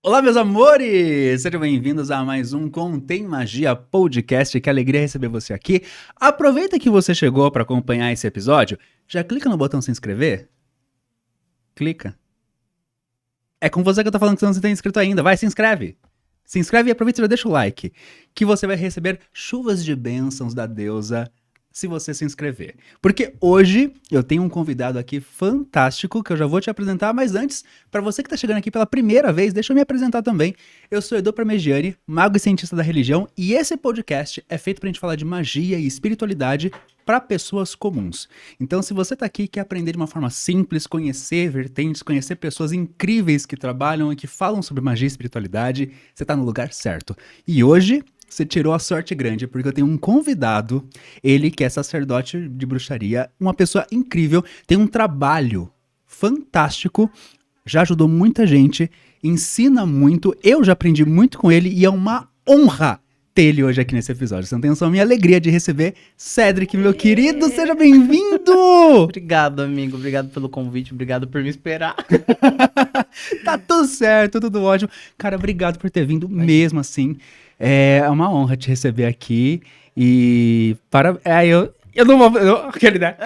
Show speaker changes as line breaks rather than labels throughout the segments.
Olá, meus amores! Sejam bem-vindos a mais um Contém Magia Podcast. Que alegria receber você aqui. Aproveita que você chegou para acompanhar esse episódio. Já clica no botão se inscrever. Clica. É com você que eu tô falando que você não se tem inscrito ainda. Vai, se inscreve. Se inscreve e aproveita e já deixa o like. Que você vai receber chuvas de bênçãos da deusa se você se inscrever. Porque hoje eu tenho um convidado aqui fantástico que eu já vou te apresentar, mas antes, para você que está chegando aqui pela primeira vez, deixa eu me apresentar também. Eu sou Edu Parmegiani, mago e cientista da religião, e esse podcast é feito pra gente falar de magia e espiritualidade para pessoas comuns. Então, se você tá aqui e quer aprender de uma forma simples, conhecer vertentes, conhecer pessoas incríveis que trabalham e que falam sobre magia e espiritualidade, você tá no lugar certo. E hoje você tirou a sorte grande, porque eu tenho um convidado, ele que é sacerdote de bruxaria, uma pessoa incrível, tem um trabalho fantástico, já ajudou muita gente, ensina muito, eu já aprendi muito com ele e é uma honra ter ele hoje aqui nesse episódio. Você não tem noção da minha alegria de receber Cedric, meu querido, seja bem-vindo!
Obrigado, amigo. Obrigado pelo convite. Obrigado por me esperar.
Tá tudo certo, tudo ótimo. Cara, obrigado por ter vindo mesmo assim. É uma honra te receber aqui e eu não vou, aquele, né?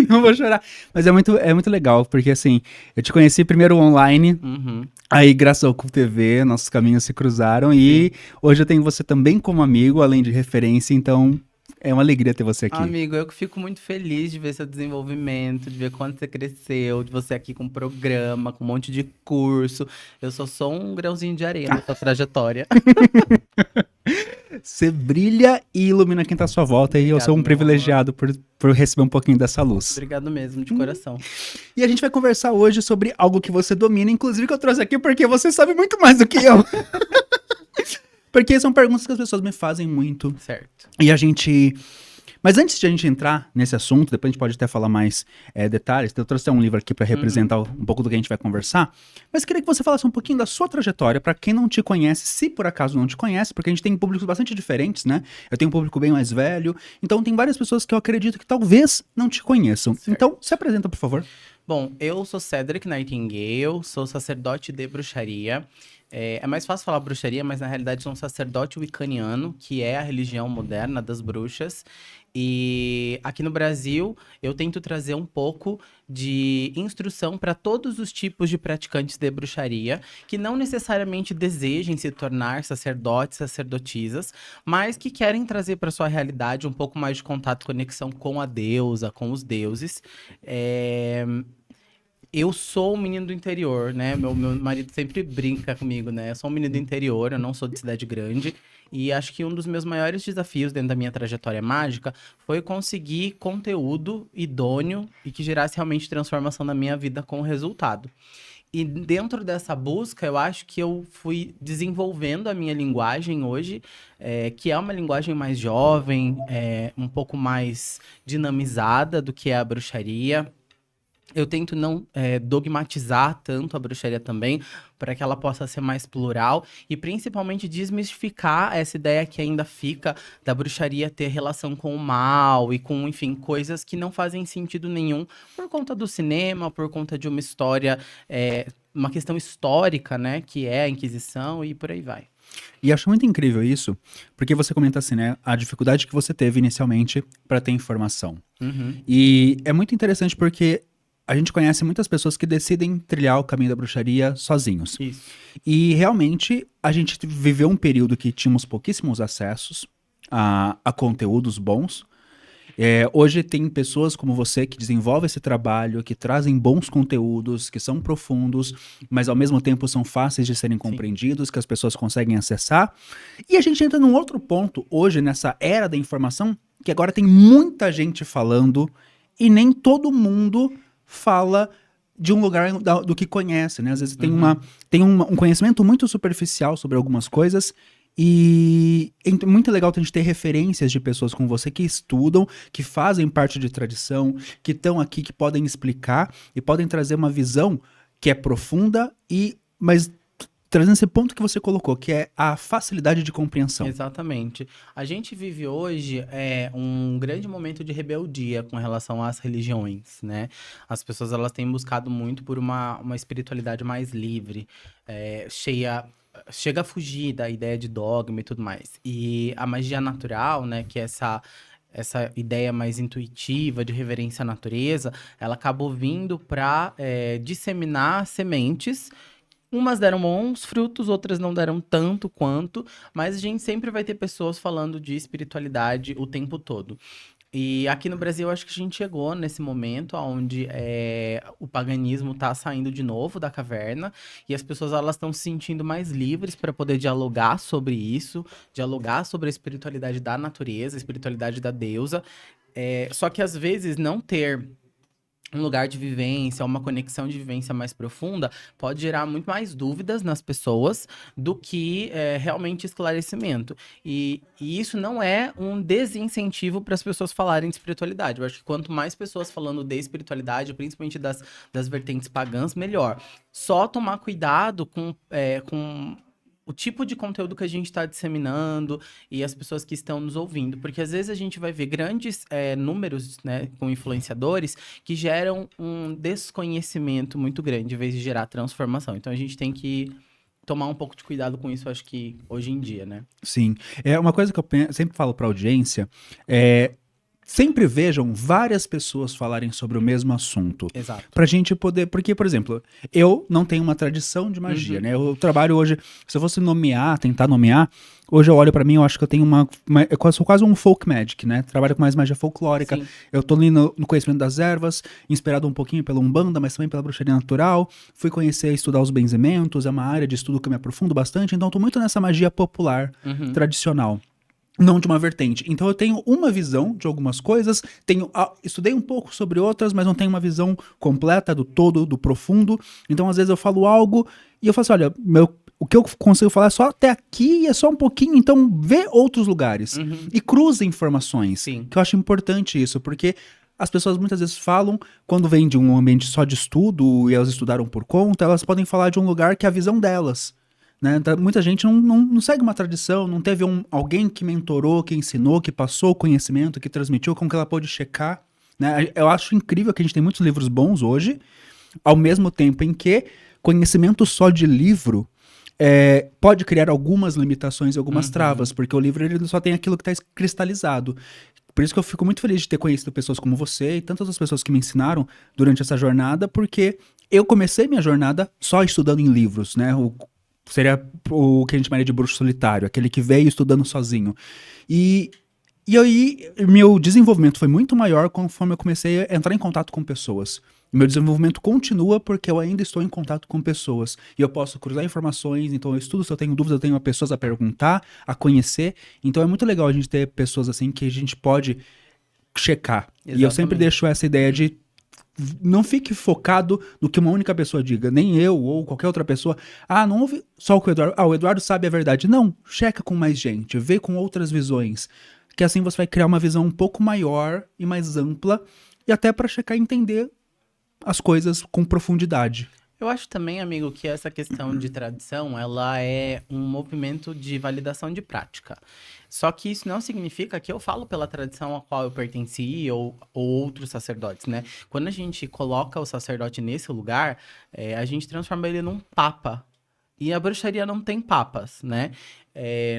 Não vou chorar, mas é muito legal, porque assim, eu te conheci primeiro online, aí graças ao Cult TV, nossos caminhos se cruzaram e hoje eu tenho você também como amigo, além de referência, então é uma alegria ter você aqui.
Amigo, eu que fico muito feliz de ver seu desenvolvimento, de ver quanto você cresceu, de você aqui com programa, com um monte de curso. Eu sou só um grãozinho de areia na sua trajetória.
Você brilha e ilumina quem tá à sua volta e eu
Obrigado,
sou um
meu
privilegiado por receber um pouquinho dessa luz.
Obrigado mesmo, de coração.
E a gente vai conversar hoje sobre algo que você domina, inclusive que eu trouxe aqui porque você sabe muito mais do que eu. Porque são perguntas que as pessoas me fazem muito.
Certo.
E a gente... Mas antes de a gente entrar nesse assunto, depois a gente pode até falar mais detalhes. Eu trouxe um livro aqui para representar um pouco do que a gente vai conversar. Mas queria que você falasse um pouquinho da sua trajetória, para quem não te conhece, se por acaso não te conhece, porque a gente tem públicos bastante diferentes, né? Eu tenho um público bem mais velho, então tem várias pessoas que eu acredito que talvez não te conheçam.
Certo.
Então, se apresenta, por favor.
Bom, eu sou Cedric Nightingale, sou sacerdote de bruxaria. É mais fácil falar bruxaria, mas na realidade sou um sacerdote wiccaniano, que é a religião moderna das bruxas. E aqui no Brasil, eu tento trazer um pouco de instrução para todos os tipos de praticantes de bruxaria, que não necessariamente desejem se tornar sacerdotes, sacerdotisas, mas que querem trazer para sua realidade um pouco mais de contato, conexão com a deusa, com os deuses. Eu sou um menino do interior, né? Meu marido sempre brinca comigo, né? Eu sou um menino do interior, eu não sou de cidade grande. E acho que um dos meus maiores desafios dentro da minha trajetória mágica foi conseguir conteúdo idôneo e que gerasse realmente transformação na minha vida com o resultado. E dentro dessa busca, eu acho que eu fui desenvolvendo a minha linguagem hoje, que é uma linguagem mais jovem, um pouco mais dinamizada do que é a bruxaria. Eu tento não dogmatizar tanto a bruxaria também, para que ela possa ser mais plural e principalmente desmistificar essa ideia que ainda fica da bruxaria ter relação com o mal e com, enfim, coisas que não fazem sentido nenhum por conta do cinema, por conta de uma história, uma questão histórica, né, que é a Inquisição e por aí vai.
E acho muito incrível isso, porque você comenta assim, né, a dificuldade que você teve inicialmente para ter informação. E é muito interessante porque a gente conhece muitas pessoas que decidem trilhar o caminho da bruxaria sozinhos.
Isso.
E realmente a gente viveu um período que tínhamos pouquíssimos acessos a conteúdos bons. Hoje tem pessoas como você que desenvolvem esse trabalho, que trazem bons conteúdos, que são profundos, mas ao mesmo tempo são fáceis de serem compreendidos, que as pessoas conseguem acessar. E a gente entra num outro ponto hoje, nessa era da informação, que agora tem muita gente falando e nem todo mundo fala de um lugar do que conhece, né? Às vezes tem um conhecimento muito superficial sobre algumas coisas e é muito legal a gente ter referências de pessoas como você que estudam, que fazem parte de tradição, que estão aqui, que podem explicar e podem trazer uma visão que é profunda mas trazendo esse ponto que você colocou, que é a facilidade de compreensão.
Exatamente. A gente vive hoje um grande momento de rebeldia com relação às religiões, né? As pessoas elas têm buscado muito por uma espiritualidade mais livre, chega a fugir da ideia de dogma e tudo mais. E a magia natural, né, que é essa ideia mais intuitiva de reverência à natureza, ela acabou vindo para disseminar sementes. Umas deram bons frutos, outras não deram tanto quanto, mas a gente sempre vai ter pessoas falando de espiritualidade o tempo todo. E aqui no Brasil, eu acho que a gente chegou nesse momento onde o paganismo está saindo de novo da caverna e as pessoas elas estão se sentindo mais livres para poder dialogar sobre isso, dialogar sobre a espiritualidade da natureza, a espiritualidade da deusa. Só que às vezes não ter um lugar de vivência, uma conexão de vivência mais profunda, pode gerar muito mais dúvidas nas pessoas do que realmente esclarecimento. E isso não é um desincentivo para as pessoas falarem de espiritualidade. Eu acho que quanto mais pessoas falando de espiritualidade, principalmente das vertentes pagãs, melhor. Só tomar cuidado com o tipo de conteúdo que a gente está disseminando e as pessoas que estão nos ouvindo. Porque às vezes a gente vai ver grandes números, né, com influenciadores que geram um desconhecimento muito grande, em vez de gerar transformação. Então a gente tem que tomar um pouco de cuidado com isso, acho que hoje em dia, né?
Sim. É uma coisa que eu sempre falo para a audiência, sempre vejam várias pessoas falarem sobre o mesmo assunto.
Exato.
Pra gente poder... Porque, por exemplo, eu não tenho uma tradição de magia, né? Eu trabalho hoje... Se eu fosse tentar nomear, hoje eu olho pra mim, eu acho que eu tenho eu sou quase um folk magic, né? Trabalho com mais magia folclórica.
Sim.
Eu tô ali no conhecimento das ervas, inspirado um pouquinho pela Umbanda, mas também pela bruxaria natural. Fui conhecer e estudar os benzimentos, é uma área de estudo que eu me aprofundo bastante, então eu tô muito nessa magia popular, tradicional. Não de uma vertente. Então eu tenho uma visão de algumas coisas, estudei um pouco sobre outras, mas não tenho uma visão completa do todo, do profundo. Então às vezes eu falo algo e eu falo assim, olha, o que eu consigo falar é só até aqui, é só um pouquinho, então vê outros lugares. E cruza informações.
Sim.
Que eu acho importante isso, porque as pessoas muitas vezes falam, quando vêm de um ambiente só de estudo e elas estudaram por conta, elas podem falar de um lugar que é a visão delas. Né? Muita gente não segue uma tradição, não teve alguém que mentorou, que ensinou, que passou o conhecimento, que transmitiu, como que ela pôde checar. Né? Eu acho incrível que a gente tem muitos livros bons hoje, ao mesmo tempo em que conhecimento só de livro pode criar algumas limitações e algumas travas, porque o livro ele só tem aquilo que está cristalizado. Por isso que eu fico muito feliz de ter conhecido pessoas como você e tantas outras pessoas que me ensinaram durante essa jornada, porque eu comecei minha jornada só estudando em livros, né? Seria o que a gente chamaria de bruxo solitário, aquele que veio estudando sozinho. E aí, meu desenvolvimento foi muito maior conforme eu comecei a entrar em contato com pessoas. Meu desenvolvimento continua porque eu ainda estou em contato com pessoas. E eu posso cruzar informações, então eu estudo, se eu tenho dúvidas, eu tenho pessoas a perguntar, a conhecer. Então é muito legal a gente ter pessoas assim que a gente pode checar. Exatamente. E eu sempre deixo essa ideia de não fique focado no que uma única pessoa diga, nem eu ou qualquer outra pessoa. Não ouve só o que o Eduardo... o Eduardo sabe a verdade. Não, checa com mais gente, vê com outras visões, que assim você vai criar uma visão um pouco maior e mais ampla, e até para checar e entender as coisas com profundidade.
Eu acho também, amigo, que essa questão de tradição, ela é um movimento de validação de prática. Só que isso não significa que eu falo pela tradição a qual eu pertenci ou outros sacerdotes, né? Quando a gente coloca o sacerdote nesse lugar, a gente transforma ele num papa. E a bruxaria não tem papas, né?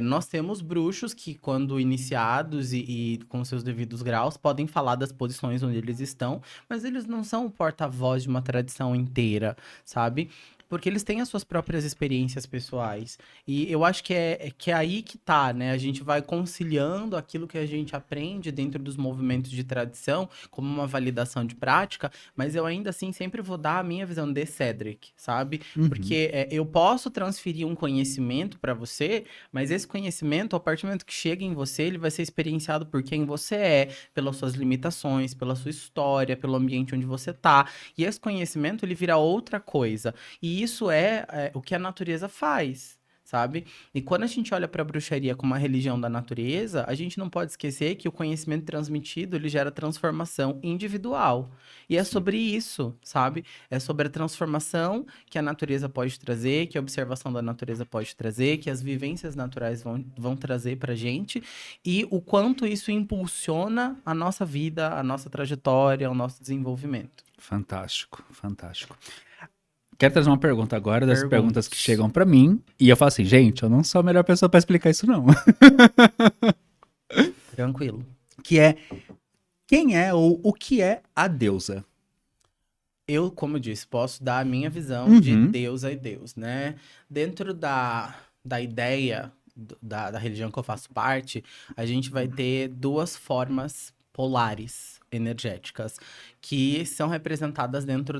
Nós temos bruxos que, quando iniciados e com seus devidos graus, podem falar das posições onde eles estão, mas eles não são o porta-voz de uma tradição inteira, sabe? Porque eles têm as suas próprias experiências pessoais. E eu acho que é aí que tá, né? A gente vai conciliando aquilo que a gente aprende dentro dos movimentos de tradição, como uma validação de prática, mas eu ainda assim sempre vou dar a minha visão de Cedric, sabe? Porque eu posso transferir um conhecimento para você, mas esse conhecimento, a partir do momento que chega em você, ele vai ser experienciado por quem você é, pelas suas limitações, pela sua história, pelo ambiente onde você tá. E esse conhecimento, ele vira outra coisa. E isso é o que a natureza faz, sabe? E quando a gente olha para a bruxaria como uma religião da natureza, a gente não pode esquecer que o conhecimento transmitido, ele gera transformação individual. E é sobre isso, sabe? É sobre a transformação que a natureza pode trazer, que a observação da natureza pode trazer, que as vivências naturais vão trazer pra gente, e o quanto isso impulsiona a nossa vida, a nossa trajetória, o nosso desenvolvimento.
Fantástico, fantástico. Quero trazer uma pergunta agora, das perguntas que
Perguntas.
chegam pra mim. E eu falo assim, gente, eu não sou a melhor pessoa pra explicar isso, não.
Tranquilo.
Que é, quem é ou o que é a deusa?
Eu, como eu disse, posso dar a minha visão
Uhum.
de deusa e Deus, né? Dentro da ideia da religião que eu faço parte, a gente vai ter duas formas polares energéticas que são representadas dentro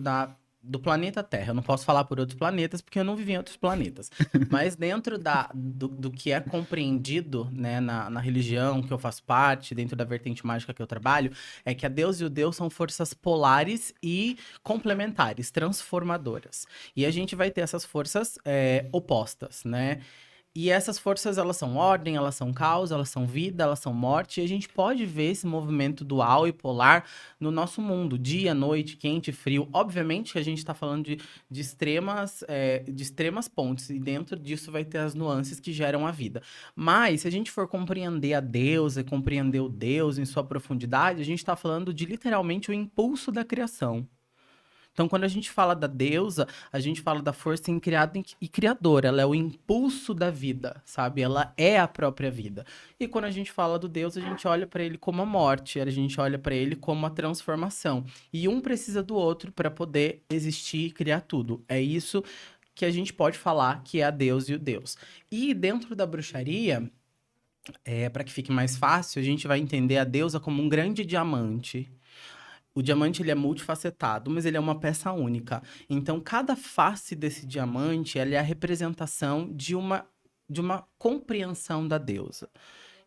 do planeta Terra. Eu não posso falar por outros planetas, porque eu não vivi em outros planetas. Mas dentro do que é compreendido, né, na religião que eu faço parte, dentro da vertente mágica que eu trabalho, é que a deusa e o Deus são forças polares e complementares, transformadoras. E a gente vai ter essas forças opostas, né? E essas forças, elas são ordem, elas são caos, elas são vida, elas são morte. E a gente pode ver esse movimento dual e polar no nosso mundo. Dia, noite, quente, frio. Obviamente que a gente está falando de extremas pontes. E dentro disso vai ter as nuances que geram a vida. Mas, se a gente for compreender a deusa e compreender o Deus em sua profundidade, a gente está falando de literalmente o impulso da criação. Então, quando a gente fala da deusa, a gente fala da força incriada e criadora. Ela é o impulso da vida, sabe? Ela é a própria vida. E quando a gente fala do Deus, a gente olha para ele como a morte, a gente olha para ele como a transformação. E um precisa do outro para poder existir e criar tudo. É isso que a gente pode falar que é a deusa e o Deus. E dentro da bruxaria, para que fique mais fácil, a gente vai entender a deusa como um grande diamante. O diamante, ele é multifacetado, mas ele é uma peça única. Então, cada face desse diamante, ela é a representação de uma compreensão da deusa.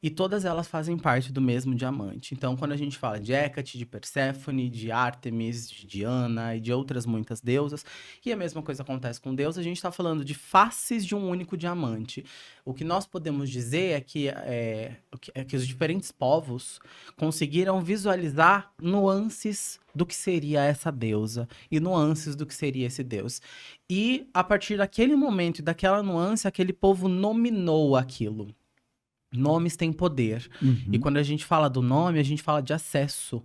E todas elas fazem parte do mesmo diamante. Então, quando a gente fala de Hécate, de Perséfone, de Ártemis, de Diana e de outras muitas deusas, e a mesma coisa acontece com Deus, a gente está falando de faces de um único diamante. O que nós podemos dizer é que os diferentes povos conseguiram visualizar nuances do que seria essa deusa e nuances do que seria esse Deus. E, a partir daquele momento e daquela nuance, aquele povo nominou aquilo. Nomes têm poder. E quando a gente fala do nome, a gente fala de acesso.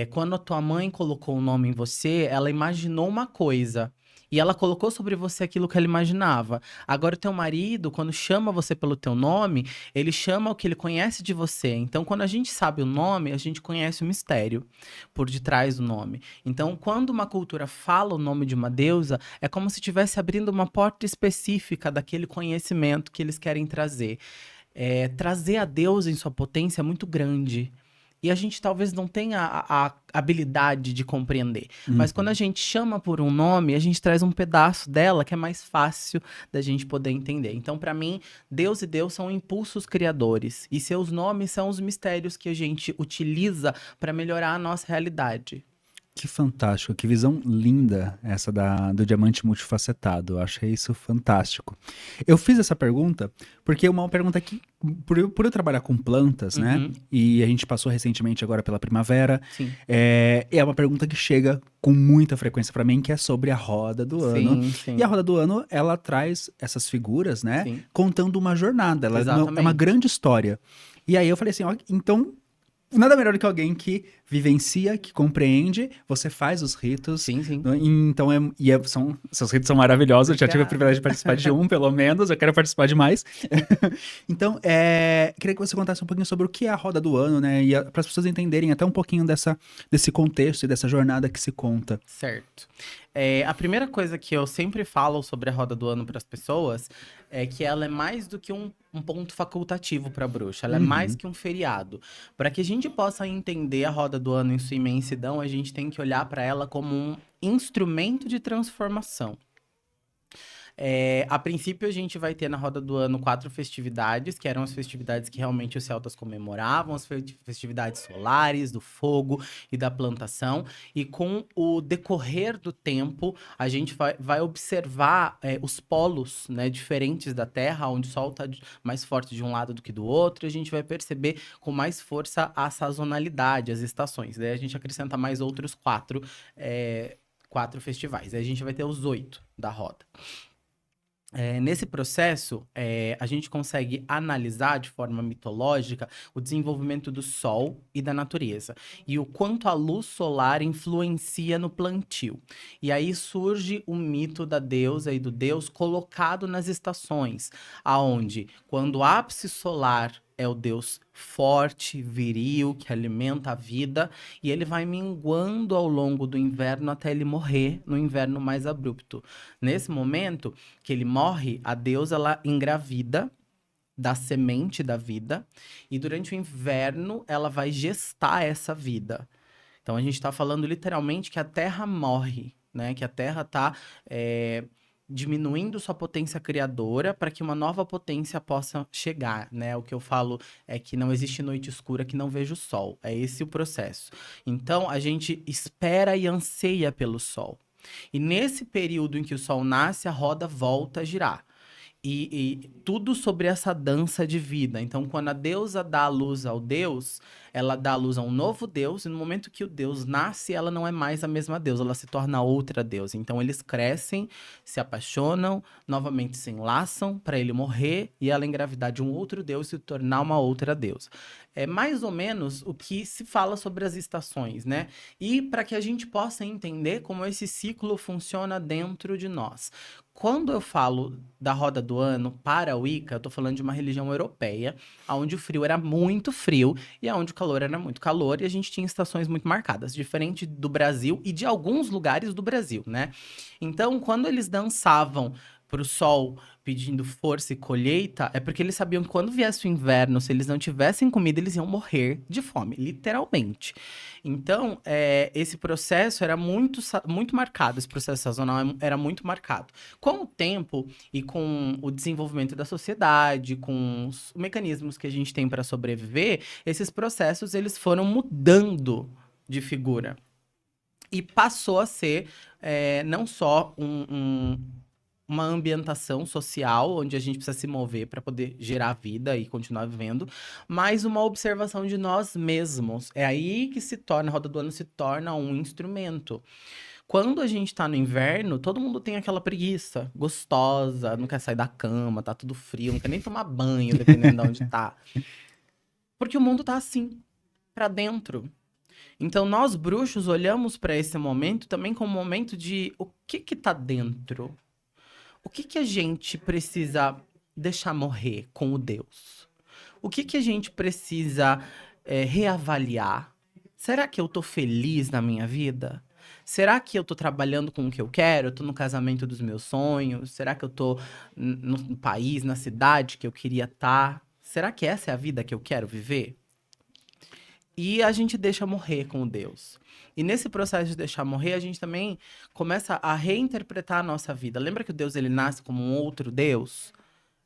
Quando a tua mãe colocou o nome em você, ela imaginou uma coisa. E ela colocou sobre você aquilo que ela imaginava. Agora, o teu marido, quando chama você pelo teu nome, ele chama o que ele conhece de você. Então, quando a gente sabe o nome, a gente conhece o mistério por detrás do nome. Então, quando uma cultura fala o nome de uma deusa, é como se estivesse abrindo uma porta específica daquele conhecimento que eles querem trazer. Trazer a deusa em sua potência é muito grande. E a gente talvez não tenha a habilidade de compreender. Mas quando a gente chama por um nome, a gente traz um pedaço dela que é mais fácil da gente poder entender. Então, para mim, Deus e Deus são impulsos criadores. E seus nomes são os mistérios que a gente utiliza para melhorar a nossa realidade.
Que fantástico, que visão linda essa do diamante multifacetado. Eu achei isso fantástico. Eu fiz essa pergunta porque é uma pergunta que, por eu trabalhar com plantas, né? E a gente passou recentemente agora pela primavera.
Sim.
É uma pergunta que chega com muita frequência para mim, que é sobre a roda do ano.
Sim.
E a roda do ano, ela traz essas figuras, né?
Sim.
Contando uma jornada. Ela é uma
Exatamente.
grande história. E aí eu falei assim, ó, então... Nada melhor do que alguém que vivencia, que compreende, você faz os ritos.
Sim.
Então, seus ritos são maravilhosos. Eu já tive o privilégio de participar de um, pelo menos. Eu quero participar de mais. Então, queria que você contasse um pouquinho sobre o que é a roda do ano, né? E para as pessoas entenderem até um pouquinho desse contexto e dessa jornada que se conta.
Certo. A primeira coisa que eu sempre falo sobre a roda do ano para as pessoas é que ela é mais do que um ponto facultativo para a bruxa. Ela é mais que um feriado. Para que a gente possa entender a roda do ano em sua imensidão, a gente tem que olhar para ela como um instrumento de transformação. A princípio, a gente vai ter na roda do ano 4 festividades, que eram as festividades que realmente os celtas comemoravam, as festividades solares, do fogo e da plantação. E com o decorrer do tempo, a gente vai observar os polos, né, diferentes da Terra, onde o Sol está mais forte de um lado do que do outro, e a gente vai perceber com mais força a sazonalidade, as estações. Daí a gente acrescenta mais outros 4 festivais. Aí a gente vai ter os 8 da roda. Nesse processo, a gente consegue analisar de forma mitológica o desenvolvimento do Sol e da natureza, e o quanto a luz solar influencia no plantio. E aí surge o mito da deusa e do deus colocado nas estações, aonde, quando o ápice solar é o deus forte, viril, que alimenta a vida, e ele vai minguando ao longo do inverno até ele morrer no inverno mais abrupto. Nesse momento que ele morre, a deusa ela engravida da semente da vida, e durante o inverno ela vai gestar essa vida. Então a gente está falando literalmente que a Terra morre, né? Que a Terra está diminuindo sua potência criadora para que uma nova potência possa chegar, né? O que eu falo é que não existe noite escura que não veja o sol. É esse o processo. Então, a gente espera e anseia pelo sol. E nesse período em que o sol nasce, a roda volta a girar. E tudo sobre essa dança de vida. Então, quando a deusa dá a luz ao deus, ela dá a luz a um novo deus, e no momento que o deus nasce, ela não é mais a mesma deusa, ela se torna outra deusa. Então, eles crescem, se apaixonam, novamente se enlaçam para ele morrer, e ela engravidar de um outro deus e se tornar uma outra deusa. É mais ou menos o que se fala sobre as estações, né? E para que a gente possa entender como esse ciclo funciona dentro de nós. Quando eu falo da roda do ano para a Wicca, eu tô falando de uma religião europeia, onde o frio era muito frio e onde o calor era muito calor, e a gente tinha estações muito marcadas, diferente do Brasil e de alguns lugares do Brasil, né? Então, quando eles dançavam pro sol pedindo força e colheita, é porque eles sabiam que quando viesse o inverno, se eles não tivessem comida, eles iam morrer de fome, literalmente. Então, esse processo era muito marcado, esse processo sazonal era muito marcado. Com o tempo e com o desenvolvimento da sociedade, com os mecanismos que a gente tem para sobreviver, esses processos eles foram mudando de figura. E passou a ser não só uma ambientação social, onde a gente precisa se mover para poder gerar vida e continuar vivendo, mas uma observação de nós mesmos. É aí que a roda do ano se torna um instrumento. Quando a gente tá no inverno, todo mundo tem aquela preguiça gostosa, não quer sair da cama, tá tudo frio, não quer nem tomar banho, dependendo de onde tá. Porque o mundo tá assim, pra dentro. Então, nós bruxos olhamos para esse momento também como um momento de o que tá dentro? O que a gente precisa deixar morrer com o Deus? O que a gente precisa reavaliar? Será que eu tô feliz na minha vida? Será que eu tô trabalhando com o que eu quero? Eu tô no casamento dos meus sonhos? Será que eu tô no país, na cidade que eu queria estar? Será que essa é a vida que eu quero viver? E a gente deixa morrer com o Deus. E nesse processo de deixar morrer, a gente também começa a reinterpretar a nossa vida. Lembra que o Deus ele nasce como um outro Deus?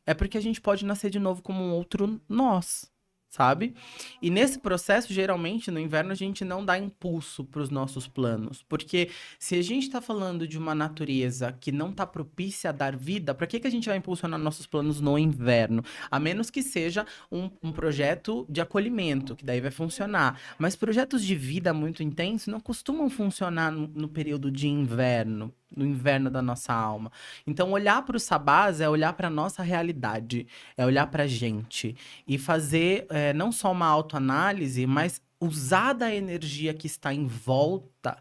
É porque a gente pode nascer de novo como um outro nós, sabe? E nesse processo, geralmente, no inverno, a gente não dá impulso para os nossos planos. Porque se a gente está falando de uma natureza que não está propícia a dar vida, para que a gente vai impulsionar nossos planos no inverno? A menos que seja um projeto de acolhimento, que daí vai funcionar. Mas projetos de vida muito intensos não costumam funcionar no período de inverno, no inverno da nossa alma. Então, olhar para o Sabás é olhar para a nossa realidade, é olhar para a gente e fazer não só uma autoanálise, mas usar da energia que está em volta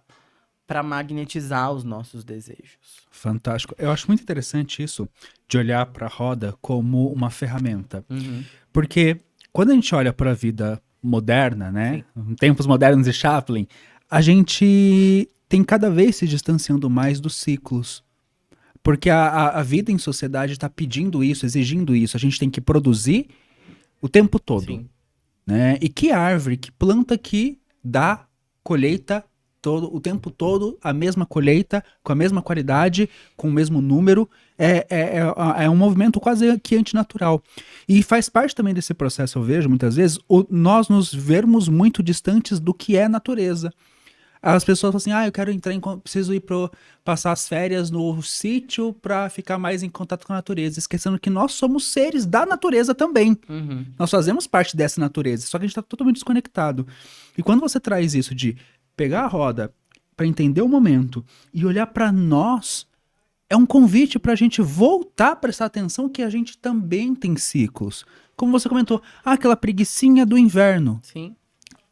para magnetizar os nossos desejos.
Fantástico. Eu acho muito interessante isso, de olhar para a roda como uma ferramenta.
Uhum.
Porque quando a gente olha para a vida moderna, né, em tempos modernos de Chaplin, a gente tem cada vez se distanciando mais dos ciclos. Porque a vida em sociedade está pedindo isso, exigindo isso. A gente tem que produzir o tempo todo.
Sim.
Né? E que árvore, que planta que dá colheita o tempo todo, a mesma colheita, com a mesma qualidade, com o mesmo número. É um movimento quase que antinatural. E faz parte também desse processo, eu vejo, muitas vezes, nós nos vermos muito distantes do que é natureza. As pessoas falam assim, eu quero preciso ir passar as férias no sítio para ficar mais em contato com a natureza, esquecendo que nós somos seres da natureza também.
Uhum.
Nós fazemos parte dessa natureza, só que a gente está totalmente desconectado. E quando você traz isso de pegar a roda para entender o momento e olhar para nós, é um convite para a gente voltar a prestar atenção que a gente também tem ciclos. Como você comentou, aquela preguicinha do inverno.
Sim.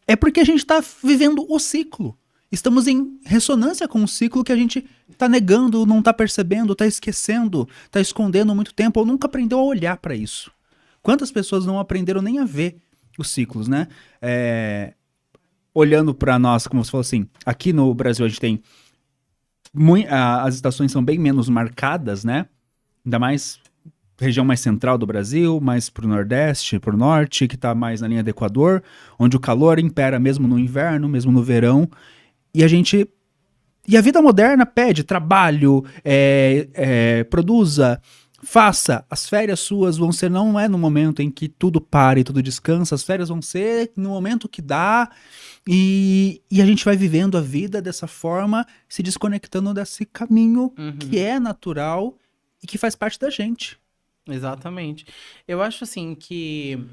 É porque a gente está vivendo o ciclo. Estamos em ressonância com um ciclo que a gente está negando, não está percebendo, está esquecendo, está escondendo há muito tempo, ou nunca aprendeu a olhar para isso. Quantas pessoas não aprenderam nem a ver os ciclos, né? Olhando para nós, como você falou assim, aqui no Brasil a gente tem... as estações são bem menos marcadas, né? Ainda mais região mais central do Brasil, mais pro Nordeste, pro Norte, que está mais na linha do Equador, onde o calor impera mesmo no inverno, mesmo no verão. E a vida moderna pede trabalho, produza, faça. As férias suas vão ser, não é no momento em que tudo para e tudo descansa, as férias vão ser no momento que dá, e a gente vai vivendo a vida dessa forma, se desconectando desse caminho que é natural e que faz parte da gente.
Exatamente. Eu acho assim que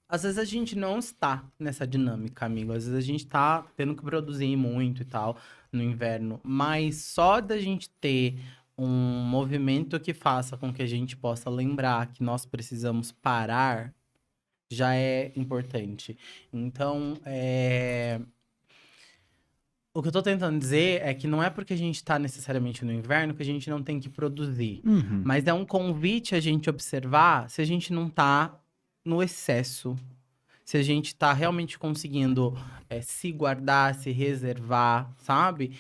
às vezes a gente não está nessa dinâmica, amigo. Às vezes a gente tá tendo que produzir muito e tal no inverno. Mas só da gente ter um movimento que faça com que a gente possa lembrar que nós precisamos parar já é importante. Então, o que eu tô tentando dizer é que não é porque a gente tá necessariamente no inverno que a gente não tem que produzir. Mas é um convite a gente observar se a gente não tá no excesso, se a gente tá realmente conseguindo se guardar, se reservar, sabe?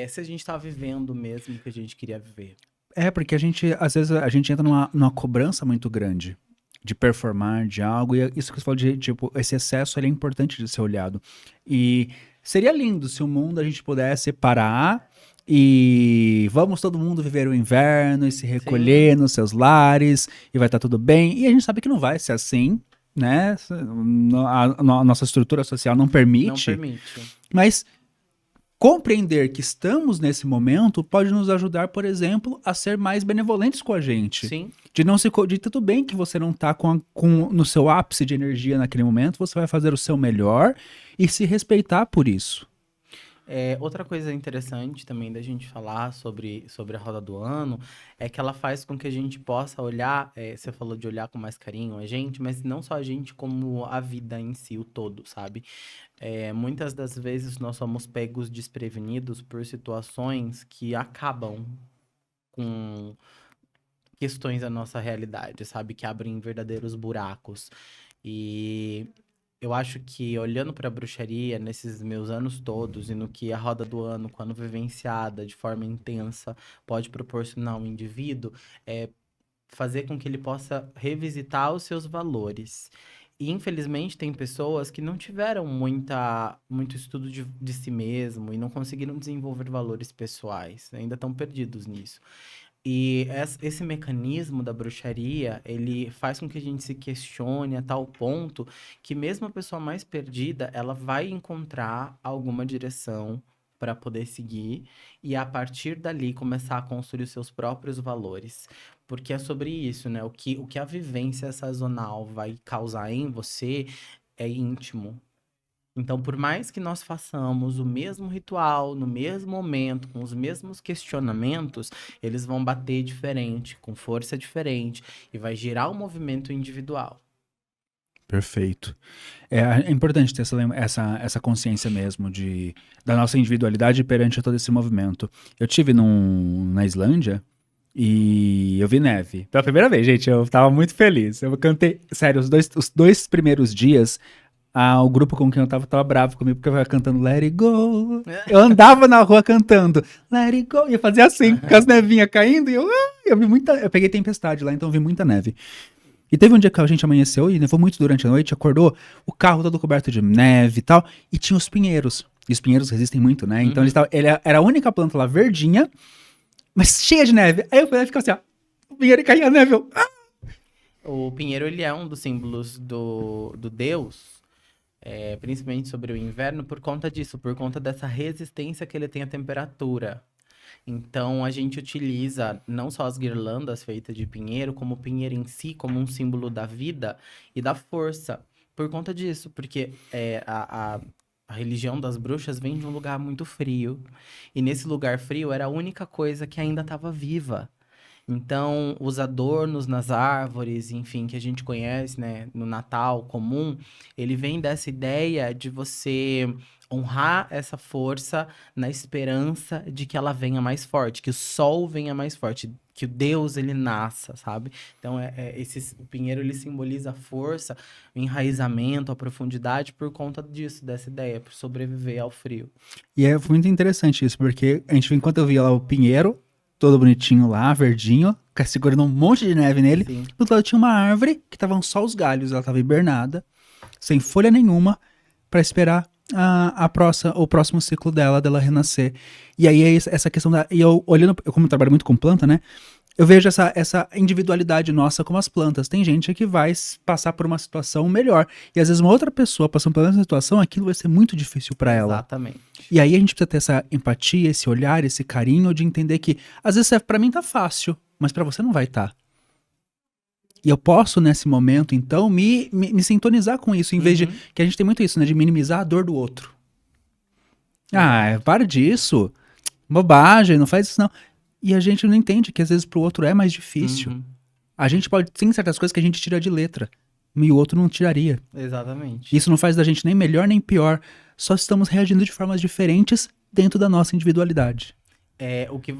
Se a gente tá vivendo mesmo o que a gente queria viver.
Porque às vezes a gente entra numa cobrança muito grande de performar, de algo, e isso que você falou de, tipo, esse excesso ele é importante de ser olhado. E seria lindo se o mundo a gente pudesse parar e vamos todo mundo viver o inverno e se recolher nos seus lares e vai estar tudo bem. E a gente sabe que não vai ser assim, né? A nossa estrutura social não permite.
Não permite.
Mas compreender que estamos nesse momento pode nos ajudar, por exemplo, a ser mais benevolentes com a gente.
Sim.
De tudo bem que você não está no seu ápice de energia naquele momento, você vai fazer o seu melhor e se respeitar por isso.
Outra coisa interessante também da gente falar sobre a roda do ano é que ela faz com que a gente possa olhar, você falou de olhar com mais carinho a gente, mas não só a gente, como a vida em si, o todo, sabe? Muitas das vezes nós somos pegos desprevenidos por situações que acabam com questões da nossa realidade, sabe? Que abrem verdadeiros buracos. E eu acho que, olhando para a bruxaria nesses meus anos todos e no que a roda do ano, quando vivenciada de forma intensa, pode proporcionar ao indivíduo, fazer com que ele possa revisitar os seus valores. E, infelizmente, tem pessoas que não tiveram muito estudo de si mesmo e não conseguiram desenvolver valores pessoais, ainda estão perdidos nisso. E esse mecanismo da bruxaria, ele faz com que a gente se questione a tal ponto que mesmo a pessoa mais perdida, ela vai encontrar alguma direção para poder seguir e a partir dali começar a construir os seus próprios valores. Porque é sobre isso, né? O que a vivência sazonal vai causar em você é íntimo. Então, por mais que nós façamos o mesmo ritual, no mesmo momento, com os mesmos questionamentos, eles vão bater diferente, com força diferente, e vai gerar um movimento individual.
Perfeito. É importante ter essa consciência mesmo da nossa individualidade perante todo esse movimento. Eu tive na Islândia e eu vi neve. Pela primeira vez, gente, eu tava muito feliz. Eu cantei, sério, os dois primeiros dias... o grupo com quem eu tava bravo comigo, porque eu ia cantando Let It Go. Eu andava na rua cantando Let It Go. E eu fazia assim, com as nevinhas caindo. E eu peguei tempestade lá, então eu vi muita neve. E teve um dia que a gente amanheceu e nevou muito durante a noite, acordou, o carro todo coberto de neve e tal, e tinha os pinheiros. E os pinheiros resistem muito, né? Então ele era a única planta lá verdinha, mas cheia de neve. Aí eu fui lá e ficava assim, ó. O pinheiro caía a neve.
O pinheiro, ele é um dos símbolos do Deus, principalmente sobre o inverno, por conta disso, por conta dessa resistência que ele tem à temperatura. Então, a gente utiliza não só as guirlandas feitas de pinheiro, como o pinheiro em si, como um símbolo da vida e da força. Por conta disso, porque a religião das bruxas vem de um lugar muito frio. E nesse lugar frio era a única coisa que ainda estava viva. Então, os adornos nas árvores, enfim, que a gente conhece, né, no Natal comum, ele vem dessa ideia de você honrar essa força na esperança de que ela venha mais forte, que o sol venha mais forte, que o Deus ele nasça, sabe? Então, o pinheiro ele simboliza a força, o enraizamento, a profundidade por conta disso, dessa ideia, por sobreviver ao frio.
E é muito interessante isso, porque enquanto eu via lá o pinheiro, todo bonitinho lá, verdinho, segurando um monte de neve nele.
Sim.
Do outro lado tinha uma árvore que estavam só os galhos, ela estava hibernada, sem folha nenhuma, para esperar o próximo ciclo dela renascer. E aí é essa questão e eu olhando, eu como trabalho muito com planta, né? Eu vejo essa individualidade nossa com as plantas. Tem gente que vai passar por uma situação melhor. E às vezes uma outra pessoa passando por essa situação, aquilo vai ser muito difícil para ela.
Exatamente.
E aí a gente precisa ter essa empatia, esse olhar, esse carinho de entender que às vezes para mim tá fácil, mas para você não vai estar. E eu posso, nesse momento, então, me sintonizar com isso, em vez de... Que a gente tem muito isso, né? De minimizar a dor do outro. Para disso. Bobagem, não faz isso não. E a gente não entende que às vezes pro outro é mais difícil. A gente tem certas coisas que a gente tira de letra. E o outro não tiraria.
Exatamente.
Isso não faz da gente nem melhor nem pior. Só estamos reagindo de formas diferentes dentro da nossa individualidade.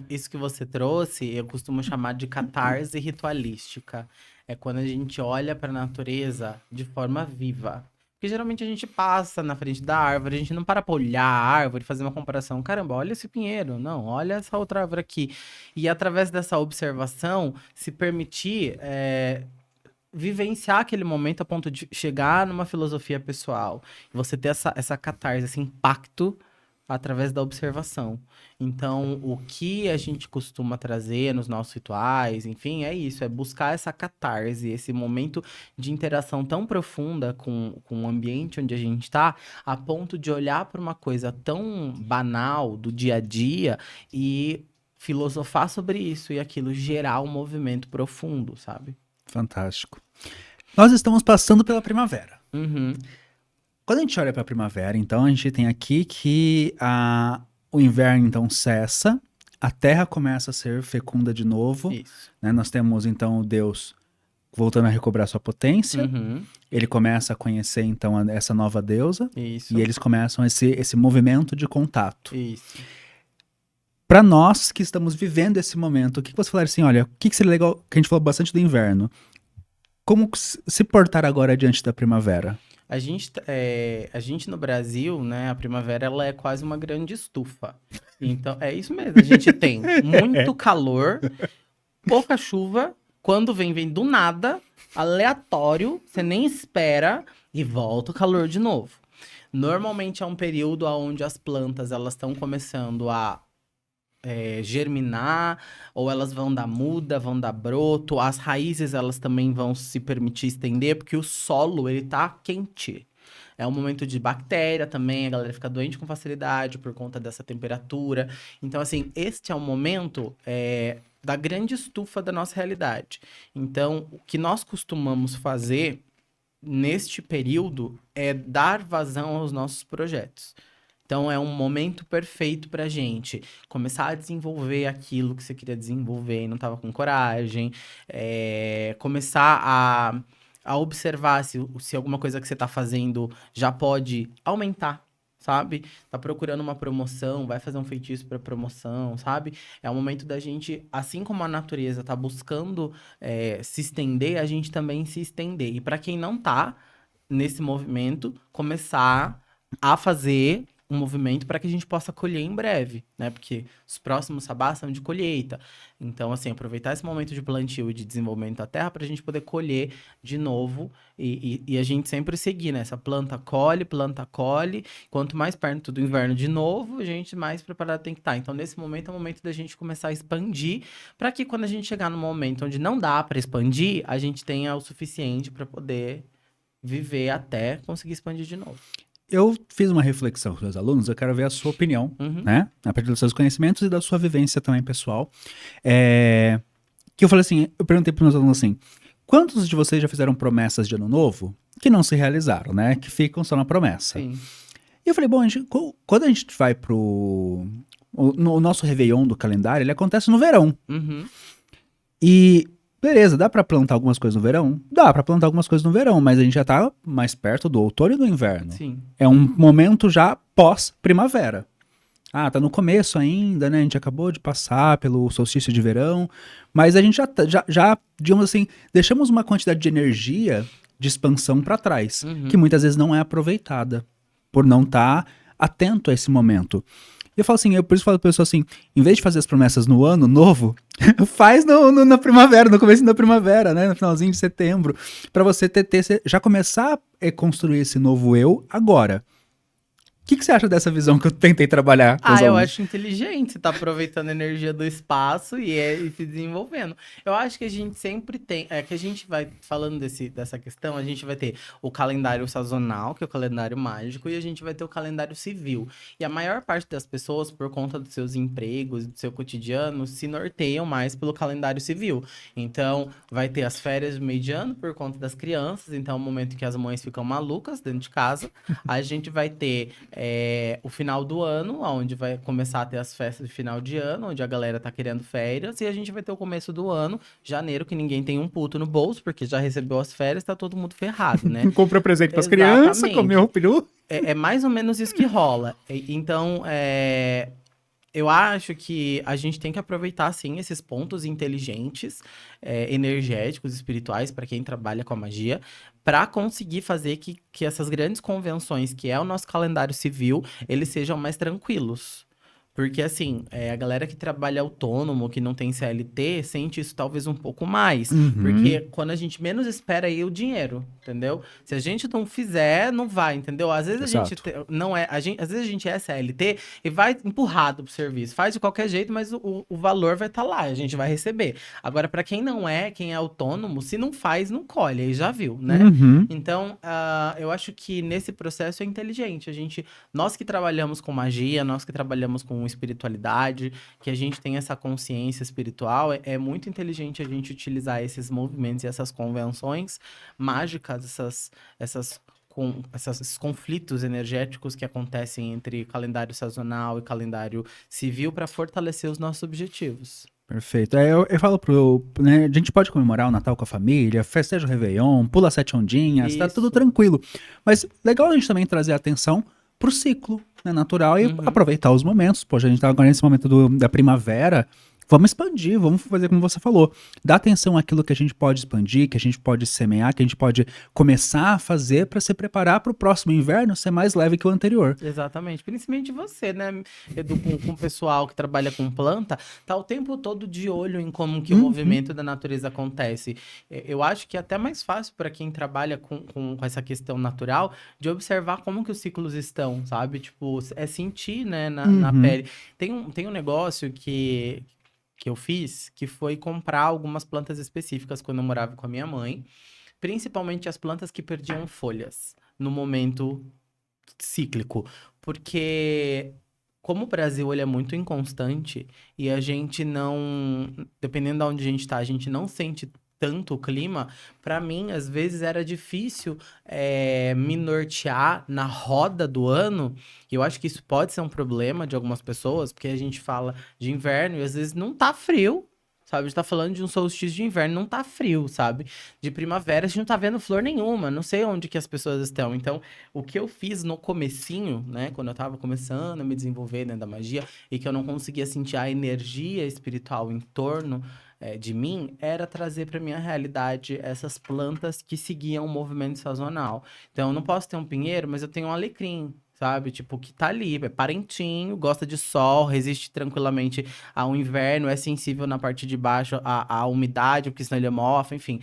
Isso que você trouxe, eu costumo chamar de catarse ritualística. É quando a gente olha para a natureza de forma viva. Porque geralmente a gente passa na frente da árvore, a gente não para olhar a árvore, fazer uma comparação. Caramba, olha esse pinheiro. Não, olha essa outra árvore aqui. E através dessa observação, se permitir vivenciar aquele momento a ponto de chegar numa filosofia pessoal. Você ter essa catarse, esse impacto através da observação. Então, o que a gente costuma trazer nos nossos rituais, enfim, é isso, é buscar essa catarse, esse momento de interação tão profunda com o ambiente onde a gente está, a ponto de olhar para uma coisa tão banal do dia a dia e filosofar sobre isso e aquilo gerar um movimento profundo, sabe?
Fantástico. Nós estamos passando pela primavera.
Uhum.
Quando a gente olha para a primavera, então, a gente tem aqui que o inverno, então, cessa, a terra começa a ser fecunda de novo.
Isso.
Né? Nós temos, então, o Deus voltando a recobrar sua potência.
Uhum.
Ele começa a conhecer, então, essa nova deusa.
Isso.
E eles começam esse movimento de contato.
Isso.
Para nós que estamos vivendo esse momento, o que você falaria assim, olha, o que seria legal, que a gente falou bastante do inverno, como se portar agora diante da primavera?
A gente no Brasil, né, a primavera ela é quase uma grande estufa. Então, é isso mesmo. A gente tem muito calor, pouca chuva, quando vem do nada, aleatório, você nem espera e volta o calor de novo. Normalmente é um período onde as plantas elas estão começando a germinar, ou elas vão dar muda, vão dar broto, as raízes elas também vão se permitir estender, porque o solo ele tá quente. É um momento de bactéria também, a galera fica doente com facilidade por conta dessa temperatura. Então, assim, este é um momento da grande estufa da nossa realidade. Então, o que nós costumamos fazer neste período é dar vazão aos nossos projetos. Então, é um momento perfeito pra gente começar a desenvolver aquilo que você queria desenvolver e não estava com coragem. Começar a observar se alguma coisa que você está fazendo já pode aumentar, sabe? Tá procurando uma promoção, vai fazer um feitiço para promoção, sabe? É o momento da gente, assim como a natureza tá buscando se estender, a gente também se estender. E para quem não tá nesse movimento, começar a fazer um movimento para que a gente possa colher em breve, né? Porque os próximos sabás são de colheita. Então, assim, aproveitar esse momento de plantio e de desenvolvimento da terra para a gente poder colher de novo e a gente sempre seguir, né? Essa planta colhe. Quanto mais perto do inverno de novo, a gente mais preparado tem que estar. Então, nesse momento é o momento da gente começar a expandir para que quando a gente chegar no momento onde não dá para expandir, a gente tenha o suficiente para poder viver até conseguir expandir de novo.
Eu fiz uma reflexão com os meus alunos, eu quero ver a sua opinião, né? A partir dos seus conhecimentos e da sua vivência também pessoal. Que eu falei assim, eu perguntei para os meus alunos assim, quantos de vocês já fizeram promessas de ano novo que não se realizaram, né? Que ficam só na promessa.
Sim.
E eu falei, bom, quando a gente vai o nosso Réveillon do calendário, ele acontece no verão. E beleza, dá pra plantar algumas coisas no verão? Dá pra plantar algumas coisas no verão, mas a gente já tá mais perto do outono e do inverno.
Sim.
É um momento já pós-primavera. Tá no começo ainda, né? A gente acabou de passar pelo solstício de verão, mas a gente já digamos assim, deixamos uma quantidade de energia de expansão pra trás, que muitas vezes não é aproveitada, por não estar atento a esse momento. E eu falo assim, eu por isso falo pra pessoa assim, em vez de fazer as promessas no ano novo, faz na primavera, no começo da primavera, né, no finalzinho de setembro, pra você já começar a construir esse novo eu agora. O que você acha dessa visão que eu tentei trabalhar com os
eu
alunos?
acho inteligente, tá aproveitando a energia do espaço e se desenvolvendo. Eu acho que a gente sempre tem, que a gente vai falando dessa questão, a gente vai ter o calendário sazonal, que é o calendário mágico, e a gente vai ter o calendário civil. E a maior parte das pessoas, por conta dos seus empregos, do seu cotidiano, se norteiam mais pelo calendário civil. Então, vai ter as férias do meio de ano por conta das crianças, então é o momento que as mães ficam malucas dentro de casa. A gente vai ter o final do ano, onde vai começar a ter as festas de final de ano, onde a galera tá querendo férias, e a gente vai ter o começo do ano, janeiro, que ninguém tem um puto no bolso, porque já recebeu as férias, tá todo mundo ferrado, né?
Compra presente pras crianças, comeu o peru.
É mais ou menos isso que rola. Então, eu acho que a gente tem que aproveitar, sim, esses pontos inteligentes, energéticos, espirituais, para quem trabalha com a magia, para conseguir fazer que essas grandes convenções, que é o nosso calendário civil, eles sejam mais tranquilos. Porque, assim, a galera que trabalha autônomo, que não tem CLT, sente isso talvez um pouco mais. Porque quando a gente menos espera aí o dinheiro, entendeu? Se a gente não fizer, não vai, entendeu? Às vezes
Exato.
a gente não é... às vezes a gente é CLT e vai empurrado pro serviço. Faz de qualquer jeito, mas o valor vai estar lá, a gente vai receber. Agora, para quem não é, quem é autônomo, se não faz, não colhe, aí já viu, né? Então, eu acho que nesse processo é inteligente. Nós que trabalhamos com magia, nós que trabalhamos com espiritualidade, que a gente tem essa consciência espiritual, é muito inteligente a gente utilizar esses movimentos e essas convenções mágicas, esses conflitos energéticos que acontecem entre calendário sazonal e calendário civil para fortalecer os nossos objetivos.
Perfeito. Eu falo né, a gente pode comemorar o Natal com a família, festeja o Réveillon, pula 7 ondinhas, tá tudo tranquilo. Mas legal a gente também trazer atenção pro ciclo, né, natural e aproveitar os momentos. Poxa, a gente tá agora nesse momento da primavera, vamos expandir, vamos fazer como você falou. Dá atenção àquilo que a gente pode expandir, que a gente pode semear, que a gente pode começar a fazer para se preparar para o próximo inverno ser mais leve que o anterior.
Exatamente. Principalmente você, né, Edu, com o pessoal que trabalha com planta, tá o tempo todo de olho em como que o movimento da natureza acontece. Eu acho que é até mais fácil para quem trabalha com essa questão natural de observar como que os ciclos estão, sabe? Tipo, é sentir, né, na pele. Tem um negócio que eu fiz, que foi comprar algumas plantas específicas quando eu morava com a minha mãe, principalmente as plantas que perdiam folhas no momento cíclico, porque como o Brasil ele é muito inconstante e a gente não, dependendo de onde a gente tá, a gente não sente tanto o clima, para mim, às vezes era difícil me nortear na roda do ano, e eu acho que isso pode ser um problema de algumas pessoas, porque a gente fala de inverno e às vezes não tá frio, sabe? A gente tá falando de um solstício de inverno, não tá frio, sabe? De primavera a gente não tá vendo flor nenhuma, não sei onde que as pessoas estão. Então, o que eu fiz no comecinho, né, quando eu tava começando a me desenvolver dentro da magia, e que eu não conseguia sentir a energia espiritual em torno de mim, era trazer para minha realidade essas plantas que seguiam o movimento sazonal. Então, eu não posso ter um pinheiro, mas eu tenho um alecrim, sabe? Tipo, que tá ali, é parentinho, gosta de sol, resiste tranquilamente ao inverno, é sensível na parte de baixo à umidade, porque senão ele mofa, enfim.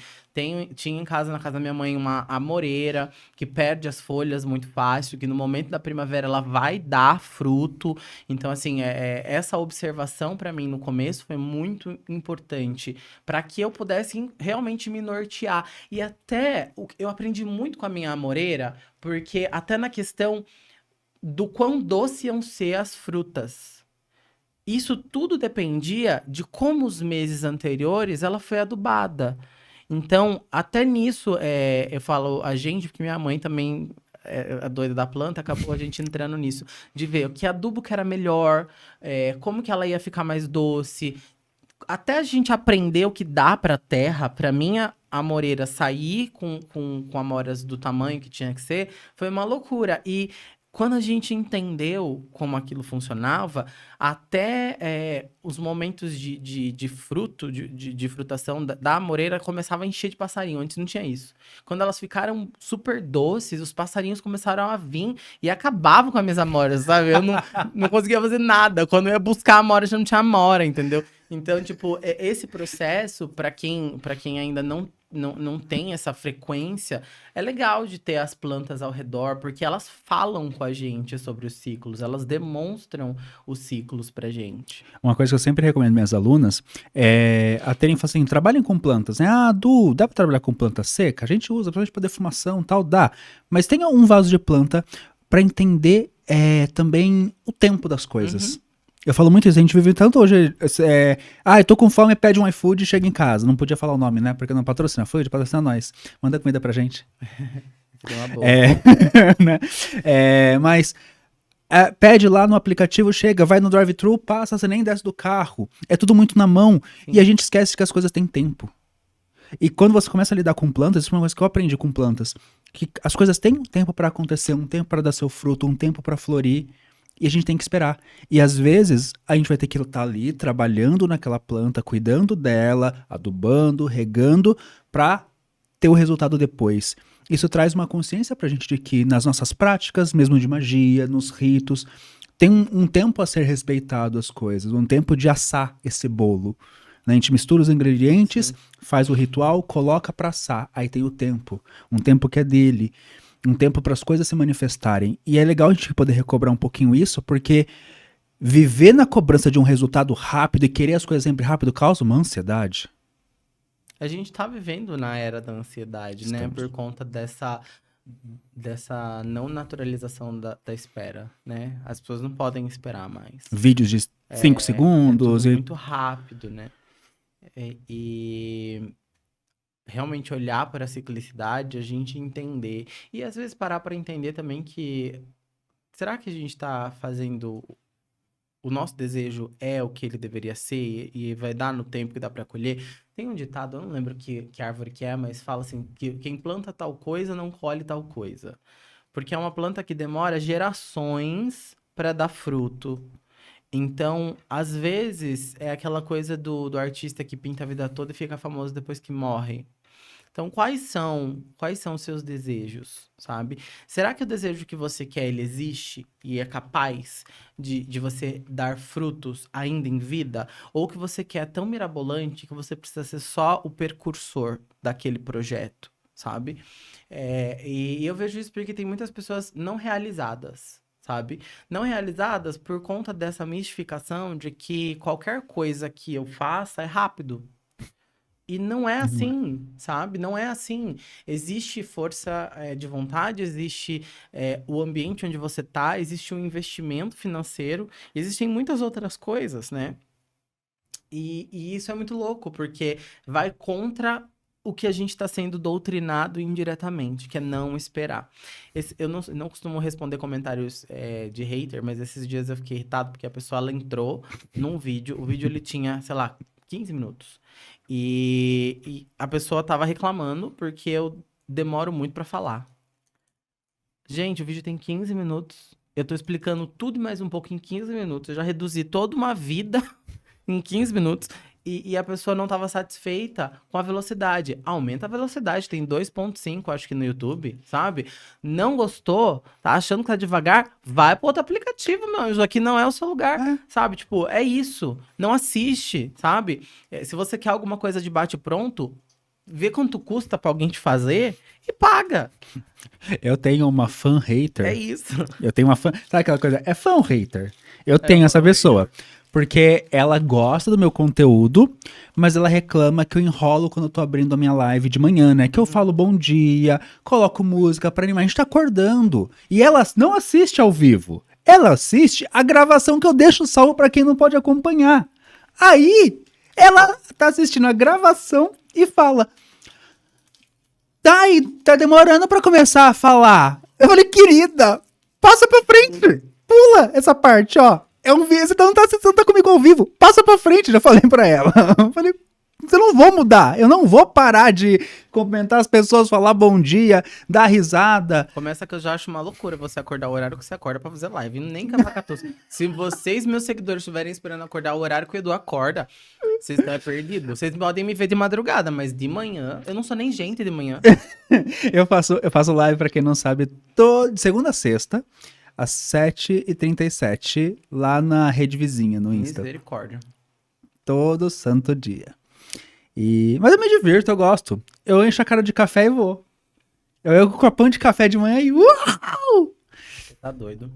Tinha em casa, na casa da minha mãe, uma amoreira que perde as folhas muito fácil, que no momento da primavera ela vai dar fruto. Então, assim, essa observação para mim no começo foi muito importante para que eu pudesse realmente me nortear. E até eu aprendi muito com a minha amoreira, porque até na questão do quão doce iam ser as frutas. Isso tudo dependia de como os meses anteriores ela foi adubada. Então, até nisso, eu falo a gente, porque minha mãe também é a doida da planta, acabou a gente entrando nisso. De ver que adubo que era melhor, como que ela ia ficar mais doce. Até a gente aprender o que dá pra terra, pra minha amoreira sair com amoras do tamanho que tinha que ser, foi uma loucura. E quando a gente entendeu como aquilo funcionava, até os momentos de fruto, de frutação da amoreira começava a encher de passarinho. Antes não tinha isso. Quando elas ficaram super doces, os passarinhos começaram a vir e acabavam com as minhas amoras, sabe? Eu não conseguia fazer nada. Quando eu ia buscar a amora, já não tinha amora, entendeu? Então, tipo, esse processo, para quem ainda não tem essa frequência, é legal de ter as plantas ao redor, porque elas falam com a gente sobre os ciclos, elas demonstram os ciclos pra gente.
Uma coisa que eu sempre recomendo minhas alunas é a terem, assim, trabalhem com plantas, né? Ah, Du, dá para trabalhar com planta seca? A gente usa, principalmente para defumação e tal, dá. Mas tenha um vaso de planta para entender também o tempo das coisas.
Uhum.
Eu falo muito isso, a gente vive tanto hoje. Eu tô com fome, pede um iFood e chega em casa. Não podia falar o nome, né? Porque não patrocina iFood, patrocina nós. Manda comida pra gente.
Seria uma boa.
Né? Mas pede lá no aplicativo, chega, vai no drive-thru, passa, você nem desce do carro. É tudo muito na mão.
Sim.
E a gente esquece que as coisas têm tempo. E quando você começa a lidar com plantas, isso é uma coisa que eu aprendi com plantas, que as coisas têm um tempo pra acontecer, um tempo pra dar seu fruto, um tempo pra florir. E a gente tem que esperar. E às vezes a gente vai ter que estar ali trabalhando naquela planta, cuidando dela, adubando, regando, pra ter o resultado depois. Isso traz uma consciência pra gente de que nas nossas práticas, mesmo de magia, nos ritos, tem um tempo a ser respeitado as coisas, um tempo de assar esse bolo. Né? A gente mistura os ingredientes,
Sim.
faz o ritual, coloca pra assar. Aí tem o tempo. Um tempo que é dele. Um tempo para as coisas se manifestarem. E é legal a gente poder recobrar um pouquinho isso, porque viver na cobrança de um resultado rápido e querer as coisas sempre rápido causa uma ansiedade.
A gente tá vivendo na era da ansiedade, né?
Estamos.
Por conta dessa não naturalização da espera, né? As pessoas não podem esperar mais.
Vídeos de 5
É
segundos.
tudo muito rápido, né? E realmente olhar para a ciclicidade, a gente entender. E às vezes parar para entender também que será que a gente está fazendo o nosso desejo é o que ele deveria ser e vai dar no tempo que dá para colher? Tem um ditado, eu não lembro que árvore que é, mas fala assim, que quem planta tal coisa não colhe tal coisa. Porque é uma planta que demora gerações para dar fruto. Então, às vezes, é aquela coisa do artista que pinta a vida toda e fica famoso depois que morre. Então, quais são os seus desejos, sabe? Será que o desejo que você quer, ele existe e é capaz de você dar frutos ainda em vida? Ou que você quer tão mirabolante que você precisa ser só o precursor daquele projeto, sabe? E eu vejo isso porque tem muitas pessoas não realizadas, sabe? Não realizadas por conta dessa mistificação de que qualquer coisa que eu faça é rápido. E não é assim, sabe? Não é assim. Existe força de vontade, existe o ambiente onde você tá, existe um investimento financeiro, existem muitas outras coisas, né? E isso é muito louco, porque vai contra o que a gente está sendo doutrinado indiretamente, que é não esperar. Eu não costumo responder comentários de hater, mas esses dias eu fiquei irritado porque a pessoa ela entrou num vídeo, o vídeo ele tinha, sei lá, 15 minutos. E a pessoa tava reclamando porque eu demoro muito pra falar. Gente, o vídeo tem 15 minutos. Eu tô explicando tudo e mais um pouco em 15 minutos. Eu já reduzi toda uma vida em 15 minutos. e a pessoa não estava satisfeita com a velocidade. Aumenta a velocidade, tem 2.5, acho que no YouTube, sabe? Não gostou, tá achando que tá devagar, vai pro outro aplicativo, meu anjo, aqui não é o seu lugar, sabe? Tipo, é isso, não assiste, sabe? Se você quer alguma coisa de bate-pronto, vê quanto custa pra alguém te fazer e paga.
Eu tenho uma fan
É
hater.
isso.
Eu tenho uma fã. Sabe aquela coisa? É fã ou hater? Eu tenho essa
fan
pessoa. Porque ela gosta do meu conteúdo, mas ela reclama que eu enrolo quando eu tô abrindo a minha live de manhã, né? Que eu falo bom dia, coloco música pra animar. A gente tá acordando. E ela não assiste ao vivo. Ela assiste a gravação que eu deixo salvo pra quem não pode acompanhar. Aí, ela tá assistindo a gravação e fala: tá demorando pra começar a falar. Eu falei, querida, passa pra frente. Pula essa parte, ó. É um vídeo, você não tá comigo ao vivo. Passa pra frente, já falei pra ela. Eu falei, eu não vou mudar. Eu não vou parar de comentar as pessoas, falar bom dia, dar risada.
Começa que eu já acho uma loucura você acordar o horário que você acorda pra fazer live. Nem cavacatus. Se vocês, meus seguidores, estiverem esperando acordar o horário que o Edu acorda, vocês estão perdidos. Vocês podem me ver de madrugada, mas de manhã, eu não sou nem gente de manhã.
Eu faço live, pra quem não sabe, de segunda a sexta, às 7h37, lá na rede vizinha, no Insta.
Misericórdia.
Todo santo dia. Mas eu me divirto, eu gosto. Eu encho a cara de café e vou. Eu com a pão de café de manhã e uau!
Você tá doido.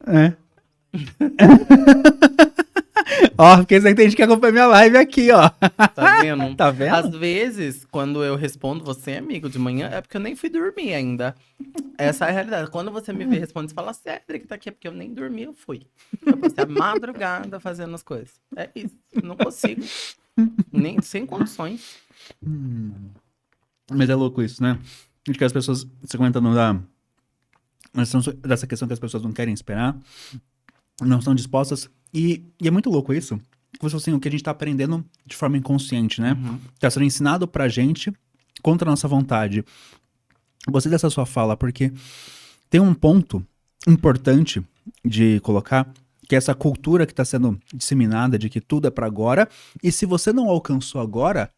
É. Ó, porque você entende que acompanha minha live aqui, ó.
Tá vendo?
Tá vendo?
Às vezes, quando eu respondo você, amigo, de manhã, é porque eu nem fui dormir ainda. Essa é a realidade. Quando você me vê respondendo, você fala, Cédric, tá aqui, é porque eu nem dormi, eu fui. Eu passei a madrugada fazendo as coisas. É isso. Não consigo. Nem sem condições.
Mas é louco isso, né? De que as pessoas, você comentando dessa questão que as pessoas não querem esperar, não estão dispostas. E é muito louco isso. Como se fosse assim, o que a gente tá aprendendo de forma inconsciente, né? Tá sendo ensinado pra gente contra a nossa vontade. Gostei dessa sua fala, porque tem um ponto importante de colocar, que é essa cultura que tá sendo disseminada de que tudo é pra agora, e se você não alcançou agora,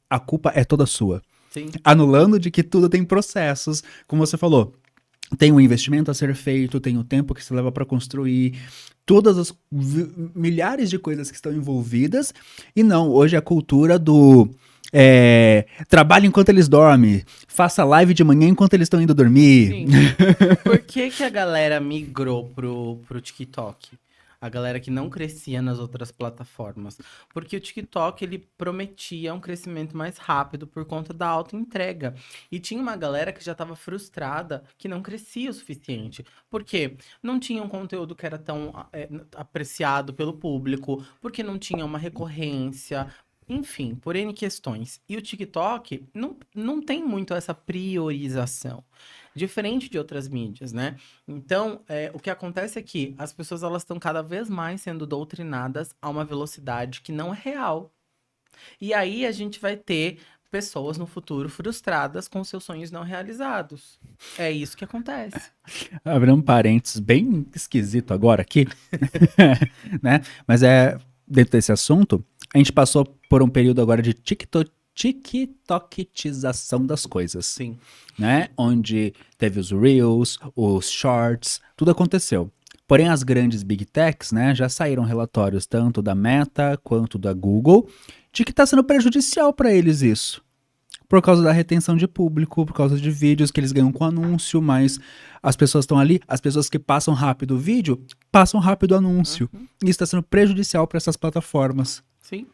a culpa é toda sua.
Sim.
Anulando de que tudo tem processos, como você falou. Tem um investimento a ser feito, tem o tempo que se leva para construir, todas as milhares de coisas que estão envolvidas. E não, hoje é a cultura do trabalho enquanto eles dormem, faça live de manhã enquanto eles estão indo dormir.
Sim. Por que a galera migrou pro TikTok? A galera que não crescia nas outras plataformas. Porque o TikTok, ele prometia um crescimento mais rápido por conta da auto-entrega. E tinha uma galera que já estava frustrada, que não crescia o suficiente. Por quê? Não tinha um conteúdo que era tão apreciado pelo público, porque não tinha uma recorrência, enfim, por N questões. E o TikTok não tem muito essa priorização. Diferente de outras mídias, né? Então, o que acontece é que as pessoas elas estão cada vez mais sendo doutrinadas a uma velocidade que não é real. E aí a gente vai ter pessoas no futuro frustradas com seus sonhos não realizados. É isso que acontece.
Abrindo um parênteses bem esquisito agora aqui, né? Mas dentro desse assunto, a gente passou por um período agora de TikTokização das coisas.
Sim.
Né? Onde teve os Reels, os Shorts, tudo aconteceu. Porém, as grandes Big Techs, né, já saíram relatórios tanto da Meta quanto da Google de que está sendo prejudicial para eles isso. Por causa da retenção de público, por causa de vídeos que eles ganham com anúncio, mas as pessoas estão ali, as pessoas que passam rápido o vídeo, passam rápido o anúncio. E isso está sendo prejudicial para essas plataformas.
Sim.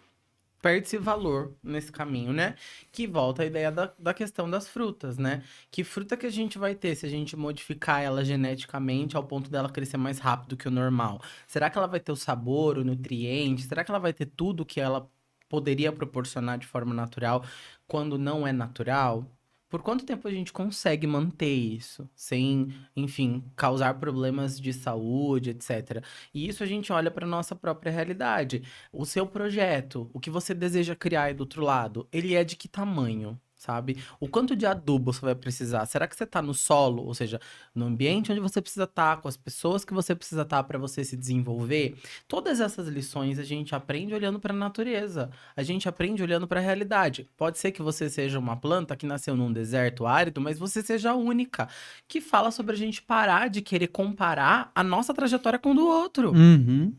Perde-se valor nesse caminho, né? Que volta a ideia da questão das frutas, né? Que fruta que a gente vai ter se a gente modificar ela geneticamente ao ponto dela crescer mais rápido que o normal? Será que ela vai ter o sabor, o nutriente? Será que ela vai ter tudo que ela poderia proporcionar de forma natural quando não é natural? Por quanto tempo a gente consegue manter isso sem, enfim, causar problemas de saúde, etc. E isso a gente olha para nossa própria realidade. O seu projeto, o que você deseja criar aí do outro lado, ele é de que tamanho? sabe? O quanto de adubo você vai precisar? Será que você tá no solo, ou seja, no ambiente onde você precisa estar, com as pessoas que você precisa estar para você se desenvolver? Todas essas lições a gente aprende olhando para a natureza. A gente aprende olhando para a realidade. Pode ser que você seja uma planta que nasceu num deserto árido, mas você seja a única. Que fala sobre a gente parar de querer comparar a nossa trajetória com a do outro.
Uhum.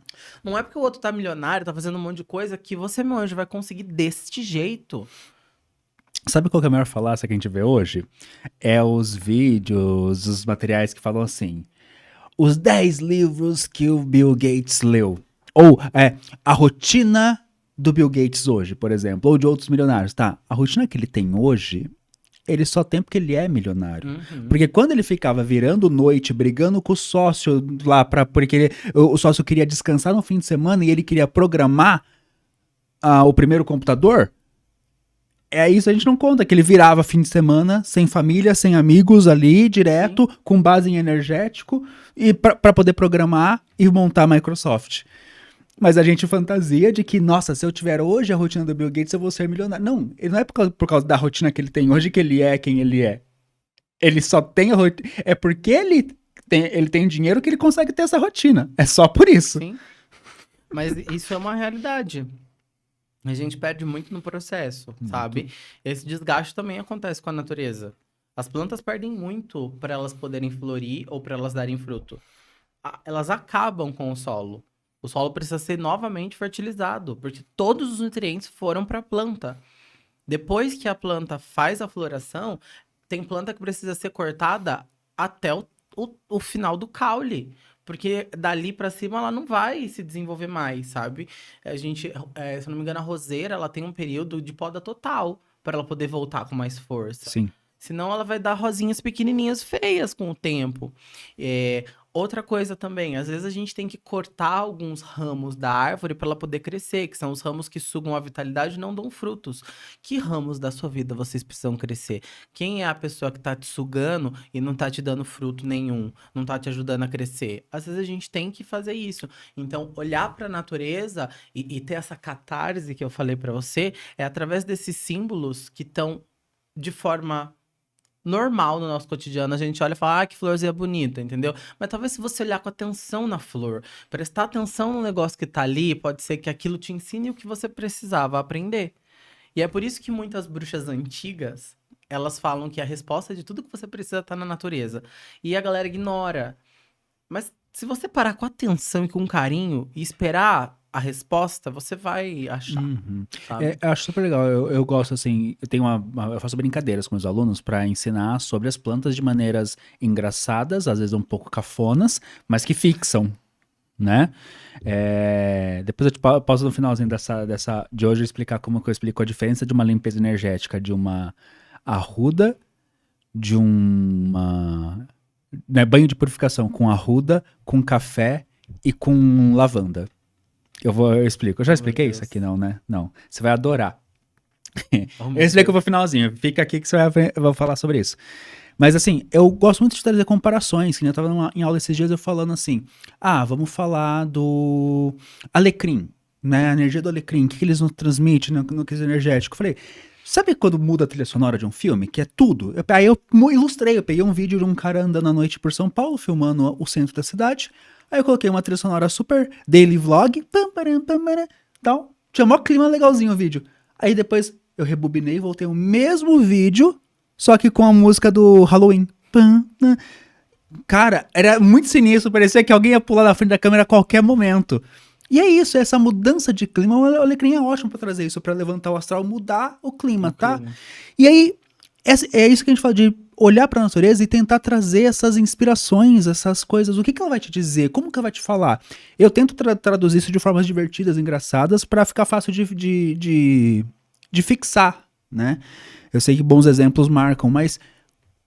Não é porque o outro tá milionário, tá fazendo um monte de coisa, que você, meu anjo, vai conseguir deste jeito.
Sabe qual que é a maior falácia que a gente vê hoje? É os vídeos, os materiais que falam assim: os 10 livros que o Bill Gates leu. Ou a rotina do Bill Gates hoje, por exemplo. Ou de outros milionários. Tá, a rotina que ele tem hoje, ele só tem porque ele é milionário. Porque quando ele ficava virando noite, brigando com o sócio lá, porque o sócio queria descansar no fim de semana e ele queria programar o primeiro computador, isso a gente não conta, que ele virava fim de semana, sem família, sem amigos ali, direto, com base em energético, e para poder programar e montar a Microsoft. Mas a gente fantasia de que, nossa, se eu tiver hoje a rotina do Bill Gates, eu vou ser milionário. Não, ele não é por causa da rotina que ele tem hoje que ele é quem ele é. Ele só tem a rotina. É porque ele tem dinheiro que ele consegue ter essa rotina. É só por isso.
Sim. Mas isso é uma realidade. A gente perde muito no processo, sabe? Esse desgaste também acontece com a natureza. As plantas perdem muito para elas poderem florir ou para elas darem fruto. Elas acabam com o solo. O solo precisa ser novamente fertilizado, porque todos os nutrientes foram para a planta. Depois que a planta faz a floração, tem planta que precisa ser cortada até o final do caule. Porque dali pra cima ela não vai se desenvolver mais, sabe? A gente, se eu não me engano, a roseira, ela tem um período de poda total para ela poder voltar com mais força.
Sim.
Senão ela vai dar rosinhas pequenininhas feias com o tempo. Outra coisa também, às vezes a gente tem que cortar alguns ramos da árvore para ela poder crescer, que são os ramos que sugam a vitalidade e não dão frutos. Que ramos da sua vida vocês precisam crescer? Quem é a pessoa que tá te sugando e não tá te dando fruto nenhum, não tá te ajudando a crescer? Às vezes a gente tem que fazer isso. Então, olhar para a natureza e ter essa catarse que eu falei para você, é através desses símbolos que estão de forma normal no nosso cotidiano, a gente olha e fala, que florzinha bonita, entendeu? Mas talvez se você olhar com atenção na flor, prestar atenção no negócio que tá ali, pode ser que aquilo te ensine o que você precisava aprender. E é por isso que muitas bruxas antigas, elas falam que a resposta de tudo que você precisa tá na natureza. E a galera ignora. Mas se você parar com atenção e com carinho e esperar a resposta, você vai achar. Sabe?
Eu acho super legal. Eu gosto, assim, eu faço brincadeiras com meus alunos para ensinar sobre as plantas de maneiras engraçadas, às vezes um pouco cafonas, mas que fixam, né? Depois eu te posso no finalzinho de hoje explicar como que eu explico a diferença de uma limpeza energética de uma arruda, de uma... banho de purificação com arruda, com café e com lavanda. Eu explico. Eu já expliquei isso aqui, não, né? Não. Você vai adorar. Eu explico pro finalzinho. Fica aqui que eu vou falar sobre isso. Mas assim, eu gosto muito de trazer comparações. Eu tava em aula esses dias eu falando assim, vamos falar do alecrim, né? A energia do alecrim, o que eles nos transmitem no quesito energético. Eu falei, sabe quando muda a trilha sonora de um filme? Que é tudo. Aí eu ilustrei, eu peguei um vídeo de um cara andando à noite por São Paulo, filmando o centro da cidade. Aí eu coloquei uma trilha sonora super daily vlog, tal. Tinha mó clima legalzinho o vídeo. Aí depois eu rebobinei e voltei o mesmo vídeo, só que com a música do Halloween. Cara, era muito sinistro, parecia que alguém ia pular na frente da câmera a qualquer momento. E é isso, essa mudança de clima, o alecrim é ótimo pra trazer isso, pra levantar o astral, mudar o clima, tá? E aí, é isso que a gente fala de olhar pra natureza e tentar trazer essas inspirações, essas coisas. O que ela vai te dizer? Como que ela vai te falar? Eu tento traduzir isso de formas divertidas, engraçadas, pra ficar fácil de fixar, né? Eu sei que bons exemplos marcam, mas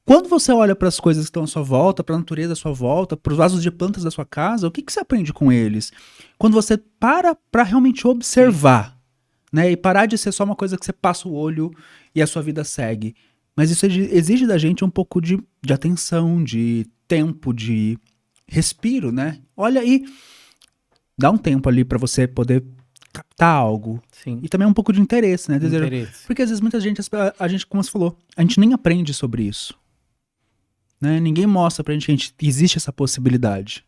quando você olha para as coisas que estão à sua volta, para a natureza à sua volta, para os vasos de plantas da sua casa, o que você aprende com eles? Quando você para realmente observar, né? E parar de ser só uma coisa que você passa o olho e a sua vida segue. Mas isso exige da gente um pouco de atenção, de tempo, de respiro, né? Olha aí, dá um tempo ali para você poder captar algo.
Sim.
E também um pouco de interesse, né?
Interesse.
Porque às vezes muita gente, a gente, como você falou, a gente nem aprende sobre isso. Né? Ninguém mostra pra gente que existe essa possibilidade.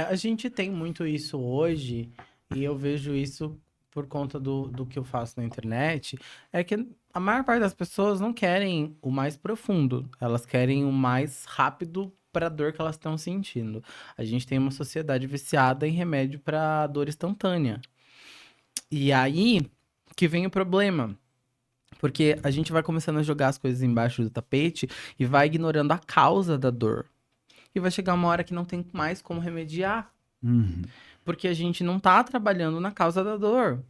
A gente tem muito isso hoje, e eu vejo isso por conta do que eu faço na internet, é que a maior parte das pessoas não querem o mais profundo, elas querem o mais rápido para a dor que elas estão sentindo. A gente tem uma sociedade viciada em remédio para dor instantânea. E aí que vem o problema. Porque a gente vai começando a jogar as coisas embaixo do tapete e vai ignorando a causa da dor. E vai chegar uma hora que não tem mais como remediar.
Uhum.
Porque a gente não tá trabalhando na causa da dor.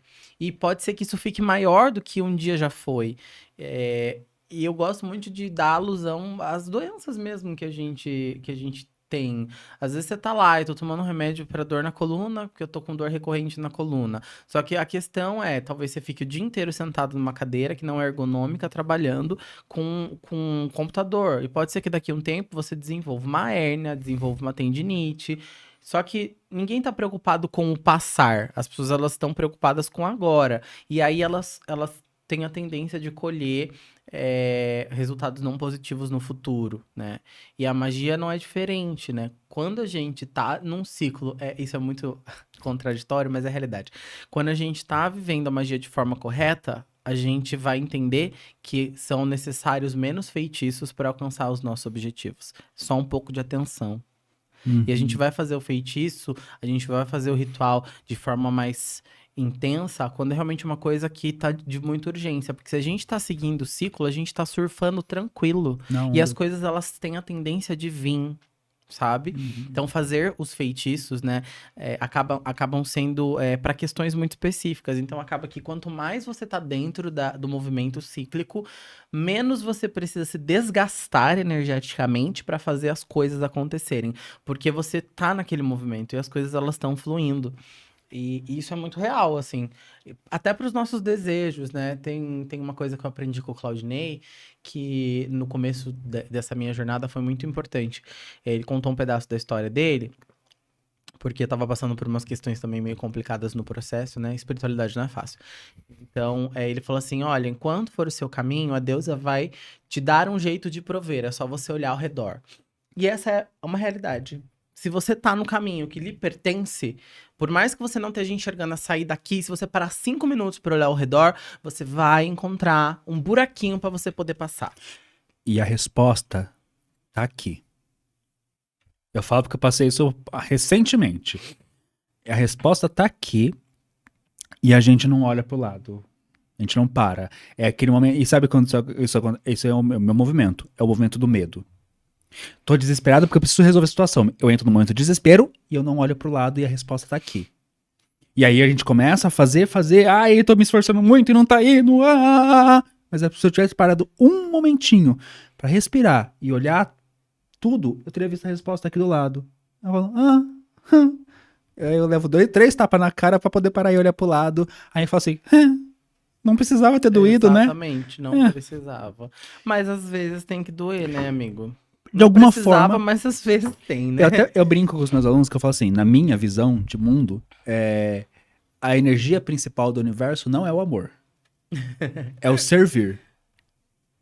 E pode ser que isso fique maior do que um dia já foi. E eu gosto muito de dar alusão às doenças mesmo que a gente tem. Às vezes você tá lá, eu tô tomando um remédio pra dor na coluna, porque eu tô com dor recorrente na coluna. Só que a questão é, talvez você fique o dia inteiro sentado numa cadeira que não é ergonômica, trabalhando com um computador. E pode ser que daqui a um tempo você desenvolva uma hérnia, desenvolva uma tendinite. Só que ninguém tá preocupado com o passar. As pessoas, elas estão preocupadas com agora. E aí elas têm a tendência de colher resultados não positivos no futuro, né? E a magia não é diferente, né? Quando a gente tá num ciclo, isso é muito contraditório, mas é a realidade. Quando a gente tá vivendo a magia de forma correta, a gente vai entender que são necessários menos feitiços para alcançar os nossos objetivos. Só um pouco de atenção.
Uhum.
E a gente vai fazer o feitiço, a gente vai fazer o ritual de forma mais intensa, quando é realmente uma coisa que tá de muita urgência. Porque se a gente tá seguindo o ciclo, a gente tá surfando tranquilo.
Não,
E as coisas, elas têm a tendência de vir, sabe?
Uhum.
Então, fazer os feitiços, né, acabam sendo para questões muito específicas. Então, acaba que quanto mais você tá dentro do movimento cíclico, menos você precisa se desgastar energeticamente para fazer as coisas acontecerem. Porque você tá naquele movimento e as coisas, elas estão fluindo. E isso é muito real, assim. Até para os nossos desejos, né? Tem uma coisa que eu aprendi com o Claudinei, que no começo dessa minha jornada foi muito importante. Ele contou um pedaço da história dele, porque eu tava passando por umas questões também meio complicadas no processo, né? Espiritualidade não é fácil. Então, ele falou assim, olha, enquanto for o seu caminho, a deusa vai te dar um jeito de prover, é só você olhar ao redor. E essa é uma realidade. Se você tá no caminho que lhe pertence, por mais que você não esteja enxergando a saída aqui, se você parar 5 minutos para olhar ao redor, você vai encontrar um buraquinho para você poder passar.
E a resposta tá aqui. Eu falo porque eu passei isso recentemente. A resposta tá aqui e a gente não olha pro lado. A gente não para. É aquele momento. E sabe quando isso é o meu movimento? É o movimento do medo. Tô desesperado porque eu preciso resolver a situação. Eu entro no momento de desespero e eu não olho pro lado e a resposta tá aqui. E aí a gente começa a fazer. Ai, tô me esforçando muito e não tá indo. Mas se eu tivesse parado um momentinho pra respirar e olhar tudo, eu teria visto a resposta aqui do lado. Eu falo, Aí eu levo 2, 3 tapas na cara pra poder parar e olhar pro lado. Aí eu falo assim, não precisava ter doído, né?
Exatamente, não precisava. Mas às vezes tem que doer, né, amigo?
De alguma forma,
mas às vezes tem, né?
Eu brinco com os meus alunos que eu falo assim, na minha visão de mundo, a energia principal do universo não é o amor. É o servir.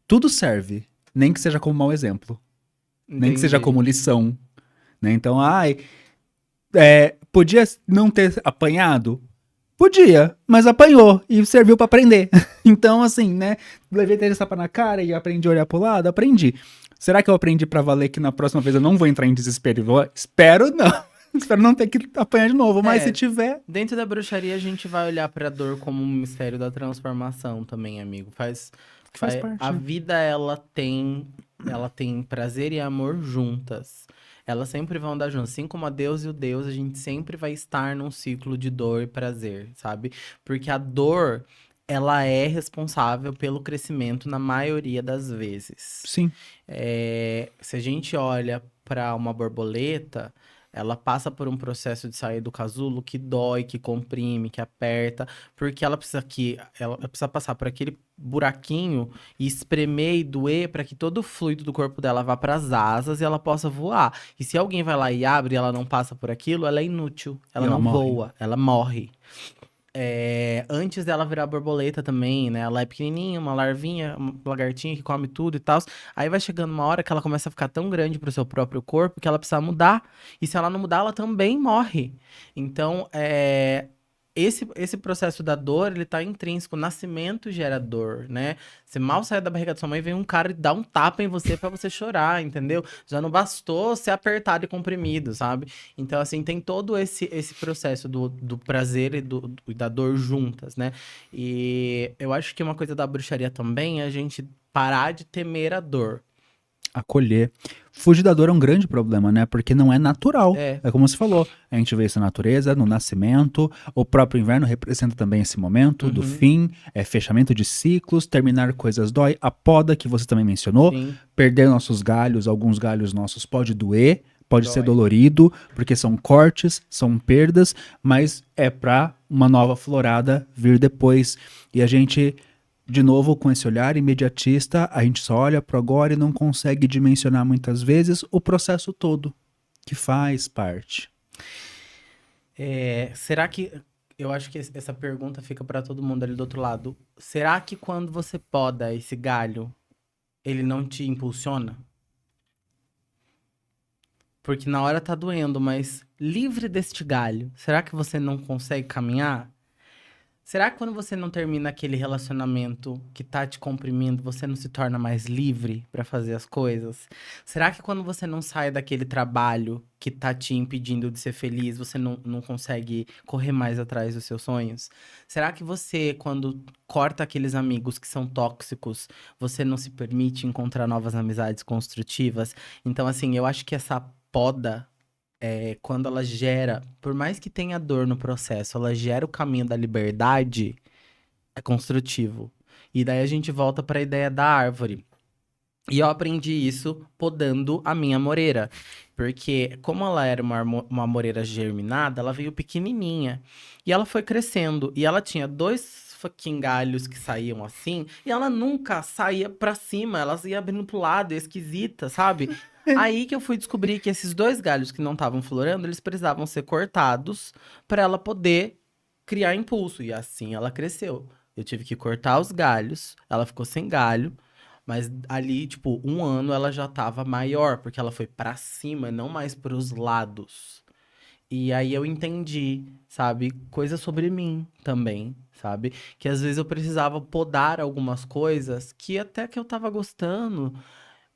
Tudo serve, nem que seja como mau exemplo.
Entendi.
Nem que seja como lição. Né? Então, podia não ter apanhado? Podia, mas apanhou e serviu pra aprender. Então, assim, né? Levei 3 tapas na cara e aprendi a olhar pro lado, aprendi. Será que eu aprendi pra valer que na próxima vez eu não vou entrar em desespero? Espero não. Espero não ter que apanhar de novo, mas se tiver...
Dentro da bruxaria, a gente vai olhar pra dor como um mistério da transformação também, amigo. Faz parte. A vida, ela tem prazer e amor juntas. Elas sempre vão andar juntas. Assim como a Deus e o Deus, a gente sempre vai estar num ciclo de dor e prazer, sabe? Porque a dor, ela é responsável pelo crescimento na maioria das vezes.
Sim.
Se a gente olha para uma borboleta, ela passa por um processo de sair do casulo que dói, que comprime, que aperta, porque ela precisa passar por aquele buraquinho e espremer e doer para que todo o fluido do corpo dela vá para as asas e ela possa voar. E se alguém vai lá e abre e ela não passa por aquilo, ela é inútil, ela não voa, ela morre. antes dela virar borboleta também, né? Ela é pequenininha, uma larvinha, uma lagartinha que come tudo e tal. Aí vai chegando uma hora que ela começa a ficar tão grande pro seu próprio corpo que ela precisa mudar. E se ela não mudar, ela também morre. Então, esse processo da dor, ele tá intrínseco. O nascimento gera dor, né? Você mal sai da barriga da sua mãe, vem um cara e dá um tapa em você pra você chorar, entendeu? Já não bastou ser apertado e comprimido, sabe? Então, assim, tem todo esse processo do prazer e da dor juntas, né? E eu acho que uma coisa da bruxaria também é a gente parar de temer a dor.
Acolher. Fugir da dor é um grande problema, né? Porque não é natural.
É.
É como você falou. A gente vê isso na natureza, no nascimento. O próprio inverno representa também esse momento do fim, fechamento de ciclos, terminar coisas dói. A poda, que você também mencionou.
Sim.
Perder nossos galhos, alguns galhos nossos pode doer, pode
Dói.
ser dolorido, porque são cortes, são perdas, mas é pra uma nova florada vir depois. E a gente, de novo, com esse olhar imediatista, a gente só olha pro agora e não consegue dimensionar muitas vezes o processo todo, que faz parte.
Será que... Eu acho que essa pergunta fica pra todo mundo ali do outro lado. Será que quando você poda esse galho, ele não te impulsiona? Porque na hora tá doendo, mas livre deste galho, será que você não consegue caminhar? Será que quando você não termina aquele relacionamento que tá te comprimindo, você não se torna mais livre pra fazer as coisas? Será que quando você não sai daquele trabalho que tá te impedindo de ser feliz, você não consegue correr mais atrás dos seus sonhos? Será que você, quando corta aqueles amigos que são tóxicos, você não se permite encontrar novas amizades construtivas? Então, assim, eu acho que essa poda, quando ela gera, por mais que tenha dor no processo, ela gera o caminho da liberdade, é construtivo. E daí a gente volta para a ideia da árvore. E eu aprendi isso podando a minha amoreira. Porque como ela era uma amoreira germinada, ela veio pequenininha. E ela foi crescendo. E ela tinha 2 fucking galhos que saíam assim. E ela nunca saía pra cima. Ela ia abrindo pro lado, é esquisita, sabe? Aí que eu fui descobrir que esses 2 galhos que não estavam florando, eles precisavam ser cortados para ela poder criar impulso. E assim ela cresceu. Eu tive que cortar os galhos, ela ficou sem galho, mas ali, tipo, 1 ano ela já tava maior, porque ela foi para cima, não mais pros lados. E aí eu entendi, sabe, coisas sobre mim também, sabe? Que às vezes eu precisava podar algumas coisas que até que eu tava gostando.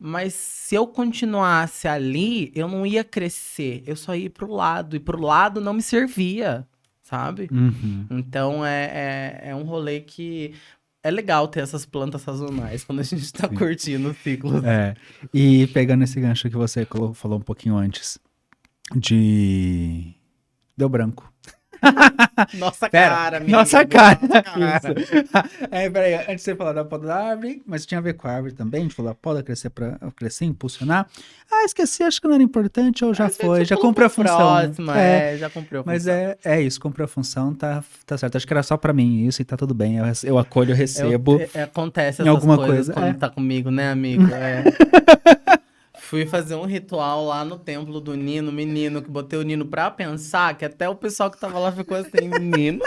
Mas se eu continuasse ali, eu não ia crescer. Eu só ia pro lado. E pro lado não me servia, sabe? Então é um rolê que é legal ter essas plantas sazonais quando a gente tá curtindo o ciclo.
E pegando esse gancho que você falou um pouquinho antes, Deu branco.
Nossa
Pera,
cara, amigo.
nossa cara.
Nossa cara.
Peraí, antes de você falar da poda da árvore, mas tinha a ver com a árvore também, a gente falou, a poda crescer pra crescer, impulsionar. Ah, esqueci, acho que não era importante, ou já foi, já cumpriu a função.
Próxima, já cumpriu a função.
Mas é isso, cumpriu a função, tá certo. Acho que era só pra mim isso e tá tudo bem. Eu acolho, eu recebo.
Acontece
em
essas
alguma
coisas
coisa,
quando tá comigo, né, amigo? Fui fazer um ritual lá no templo do Nino, menino, que botei o Nino pra pensar, que até o pessoal que tava lá ficou assim, menino,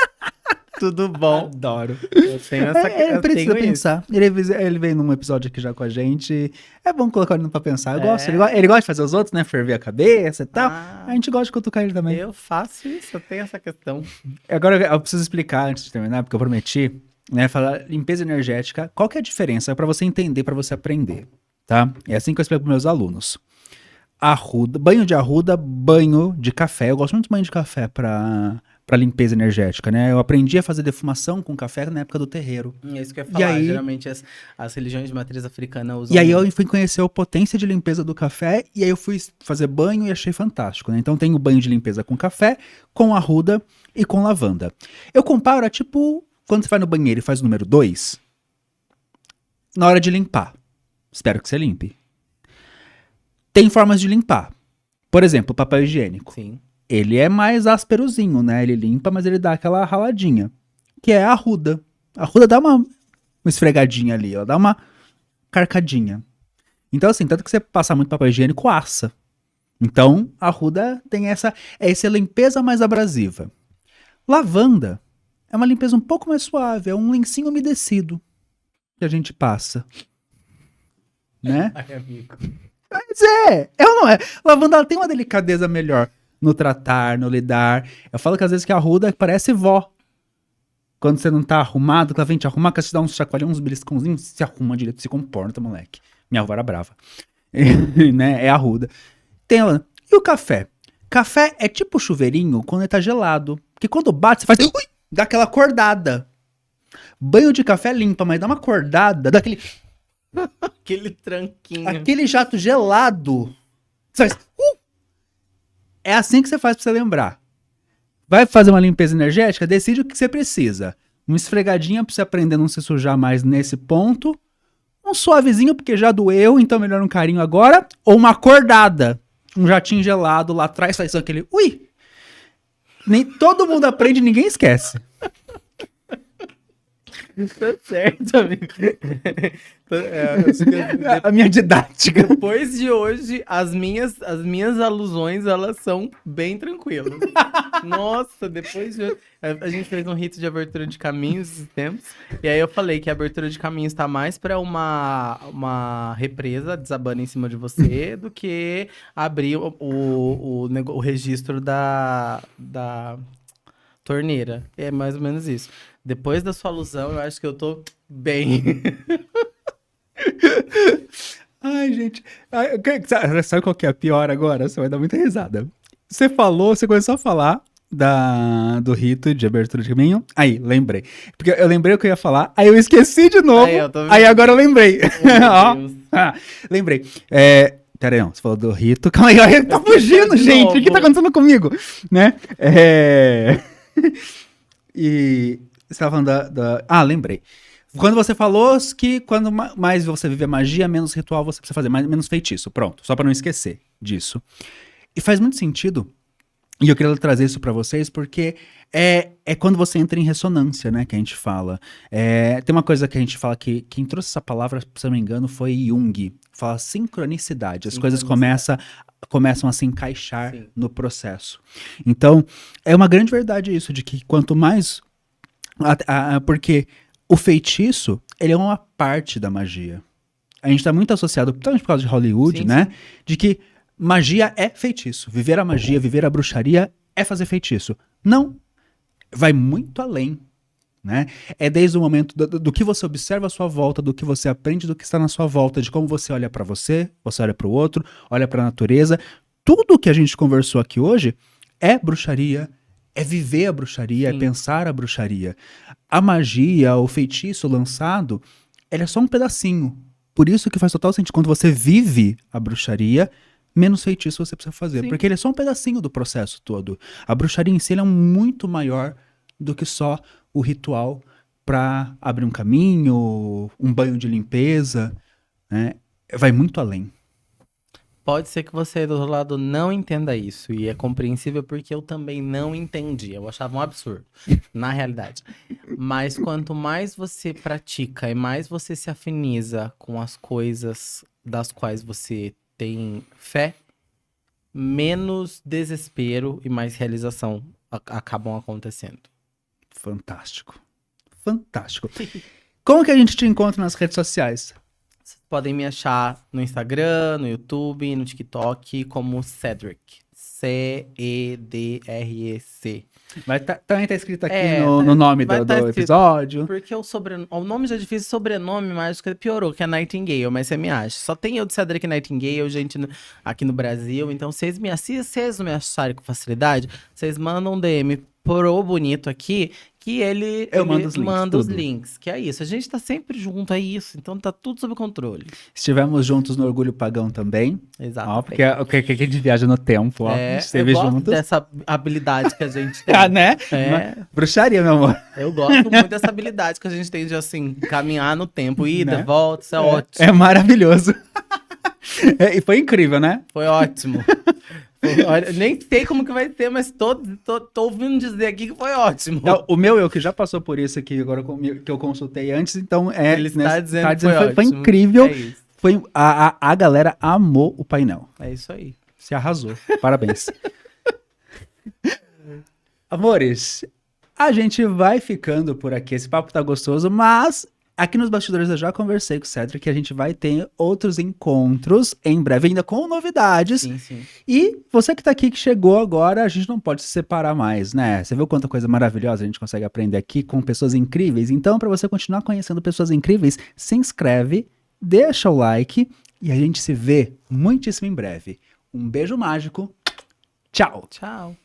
tudo bom?
Adoro.
Eu tenho essa
Ele
eu
precisa
tenho isso.
pensar. Ele veio num episódio aqui já com a gente. É bom colocar ele pra pensar. Eu gosto. Ele gosta de fazer os outros, né? Ferver a cabeça e tal. A gente gosta de cutucar ele também.
Eu faço isso, eu tenho essa questão.
Agora eu preciso explicar antes de terminar, porque eu prometi, né? Falar limpeza energética. Qual que é a diferença? É pra você entender, pra você aprender. Tá? É assim que eu explico para meus alunos. Arruda, banho de arruda, banho de café. Eu gosto muito de banho de café para limpeza energética, né? Eu aprendi a fazer defumação com café na época do terreiro.
É isso que eu ia falar.
aí,
geralmente as religiões de matriz africana usam...
E aí eu fui conhecer a potência de limpeza do café e aí eu fui fazer banho e achei fantástico, né? Então tem o banho de limpeza com café, com arruda e com lavanda. Eu comparo, tipo, quando você vai no banheiro e faz o número 2, na hora de limpar. Espero que você limpe. Tem formas de limpar. Por exemplo, o papel higiênico.
Sim.
Ele é mais ásperozinho, né? Ele limpa, mas ele dá aquela raladinha. Que é a arruda. A arruda dá uma esfregadinha ali, ela dá uma carcadinha. Então, assim, tanto que você passar muito papel higiênico, assa. Então, a arruda tem essa limpeza mais abrasiva. Lavanda é uma limpeza um pouco mais suave, é um lencinho umedecido que a gente passa. Né?
Ai, amigo.
Mas é ou não é? Lavanda ela tem uma delicadeza melhor no tratar, no lidar. Eu falo que às vezes que a ruda parece vó. Quando você não tá arrumado, que ela vem te arrumar, que ela te dá uns chacoalhões, uns beliscãozinhos, se arruma direito, se comporta, moleque. Minha avó era brava. Né? É a ruda. Tem ela. E o café? Café é tipo chuveirinho quando ele tá gelado. Porque quando bate, você faz... Ui, dá aquela acordada. Banho de café limpa, mas dá uma acordada, dá aquele...
Aquele tranquinho.
Aquele jato gelado. Você faz... É assim que você faz pra você lembrar. Vai fazer uma limpeza energética? Decide o que você precisa. Uma esfregadinha pra você aprender a não se sujar mais nesse ponto. Um suavezinho, porque já doeu, então melhor um carinho agora. Ou uma acordada. Um jatinho gelado lá atrás, faz aquele... Ui! Nem todo mundo aprende, ninguém esquece.
Tá certo, amigo.
A minha didática.
Depois de hoje, as minhas alusões, elas são bem tranquilas. Nossa, depois de hoje, a gente fez um rito de abertura de caminhos esses tempos. E aí eu falei que a abertura de caminhos tá mais pra uma represa desabando em cima de você do que abrir o registro da torneira. É mais ou menos isso. Depois da sua alusão, eu acho que eu tô bem.
Ai, gente. Sabe qual que é a pior agora? Você vai dar muita risada. Você começou a falar do rito de abertura de caminho. Aí, lembrei. Porque eu lembrei o que eu ia falar, aí eu esqueci de novo. Aí agora eu lembrei. Lembrei. Pera aí, não. Você falou do rito. Calma aí, tá fugindo, gente. O que tá acontecendo comigo? Né? E você tava falando lembrei. Quando você falou que quando mais você vive a magia, menos ritual você precisa fazer, menos feitiço. Pronto, só pra não esquecer disso. E faz muito sentido, e eu queria trazer isso pra vocês, porque é quando você entra em ressonância, né, que a gente fala. Tem uma coisa que a gente fala que quem trouxe essa palavra, se eu não me engano, foi Jung. Fala sincronicidade. As coisas começam a se encaixar no processo. Então, é uma grande verdade isso, de que quanto mais... porque o feitiço, ele é uma parte da magia. A gente tá muito associado, principalmente por causa de Hollywood, sim, né? Sim. De que magia é feitiço. Viver a magia, viver a bruxaria é fazer feitiço. Não. Vai muito além, né? É desde o momento do que você observa à sua volta, do que você aprende, do que está na sua volta, de como você olha pra você olha pro outro, olha pra natureza. Tudo que a gente conversou aqui hoje é bruxaria, é viver a bruxaria, sim, é pensar a bruxaria. A magia, o feitiço lançado, ele é só um pedacinho. Por isso que faz total sentido. Quando você vive a bruxaria, menos feitiço você precisa fazer. Sim. Porque ele é só um pedacinho do processo todo. A bruxaria em si é muito maior do que só o ritual para abrir um caminho, um banho de limpeza, né? Vai muito além.
Pode ser que você do outro lado não entenda isso, e é compreensível porque eu também não entendi, eu achava um absurdo, na realidade. Mas quanto mais você pratica e mais você se afiniza com as coisas das quais você tem fé, menos desespero e mais realização acabam acontecendo.
Fantástico. Fantástico. Como que a gente te encontra nas redes sociais?
Vocês podem me achar no Instagram, no YouTube, no TikTok como Cedric. C-E-D-R-E-C.
Também tá escrito aqui no nome do episódio.
Porque o nome já é difícil, sobrenome mais piorou, que é Nightingale, mas você me acha. Só tem eu de Cedric Nightingale, gente, aqui no Brasil. Então, se vocês não me acharem com facilidade, vocês mandam um DM pro Bonito aqui, que ele manda os links, que é isso. A gente tá sempre junto, é isso. Então tá tudo sob controle.
Estivemos juntos no Orgulho Pagão também.
Exato.
Porque a gente viaja no tempo, ó. A gente esteve juntos.
Dessa habilidade que a gente tem.
Né? Bruxaria, meu amor.
Eu gosto muito dessa habilidade que a gente tem de, assim, caminhar no tempo. Ida, volta, isso é ótimo.
É maravilhoso. E foi incrível, né?
Foi ótimo. Olha, nem sei como que vai ser, mas tô ouvindo dizer aqui que foi ótimo.
Não, o meu eu que já passou por isso aqui agora que eu consultei antes, então
ele está dizendo que
foi incrível. Foi a galera amou o painel.
É isso aí.
Você arrasou. Parabéns. Amores, A gente vai ficando por aqui, esse papo tá gostoso, mas aqui nos bastidores eu já conversei com o Cedric que a gente vai ter outros encontros em breve, ainda com novidades.
Sim, sim.
E você que tá aqui, que chegou agora, a gente não pode se separar mais, né? Você viu quanta coisa maravilhosa a gente consegue aprender aqui com pessoas incríveis? Então, para você continuar conhecendo pessoas incríveis, se inscreve, deixa o like e a gente se vê muitíssimo em breve. Um beijo mágico. Tchau!
Tchau.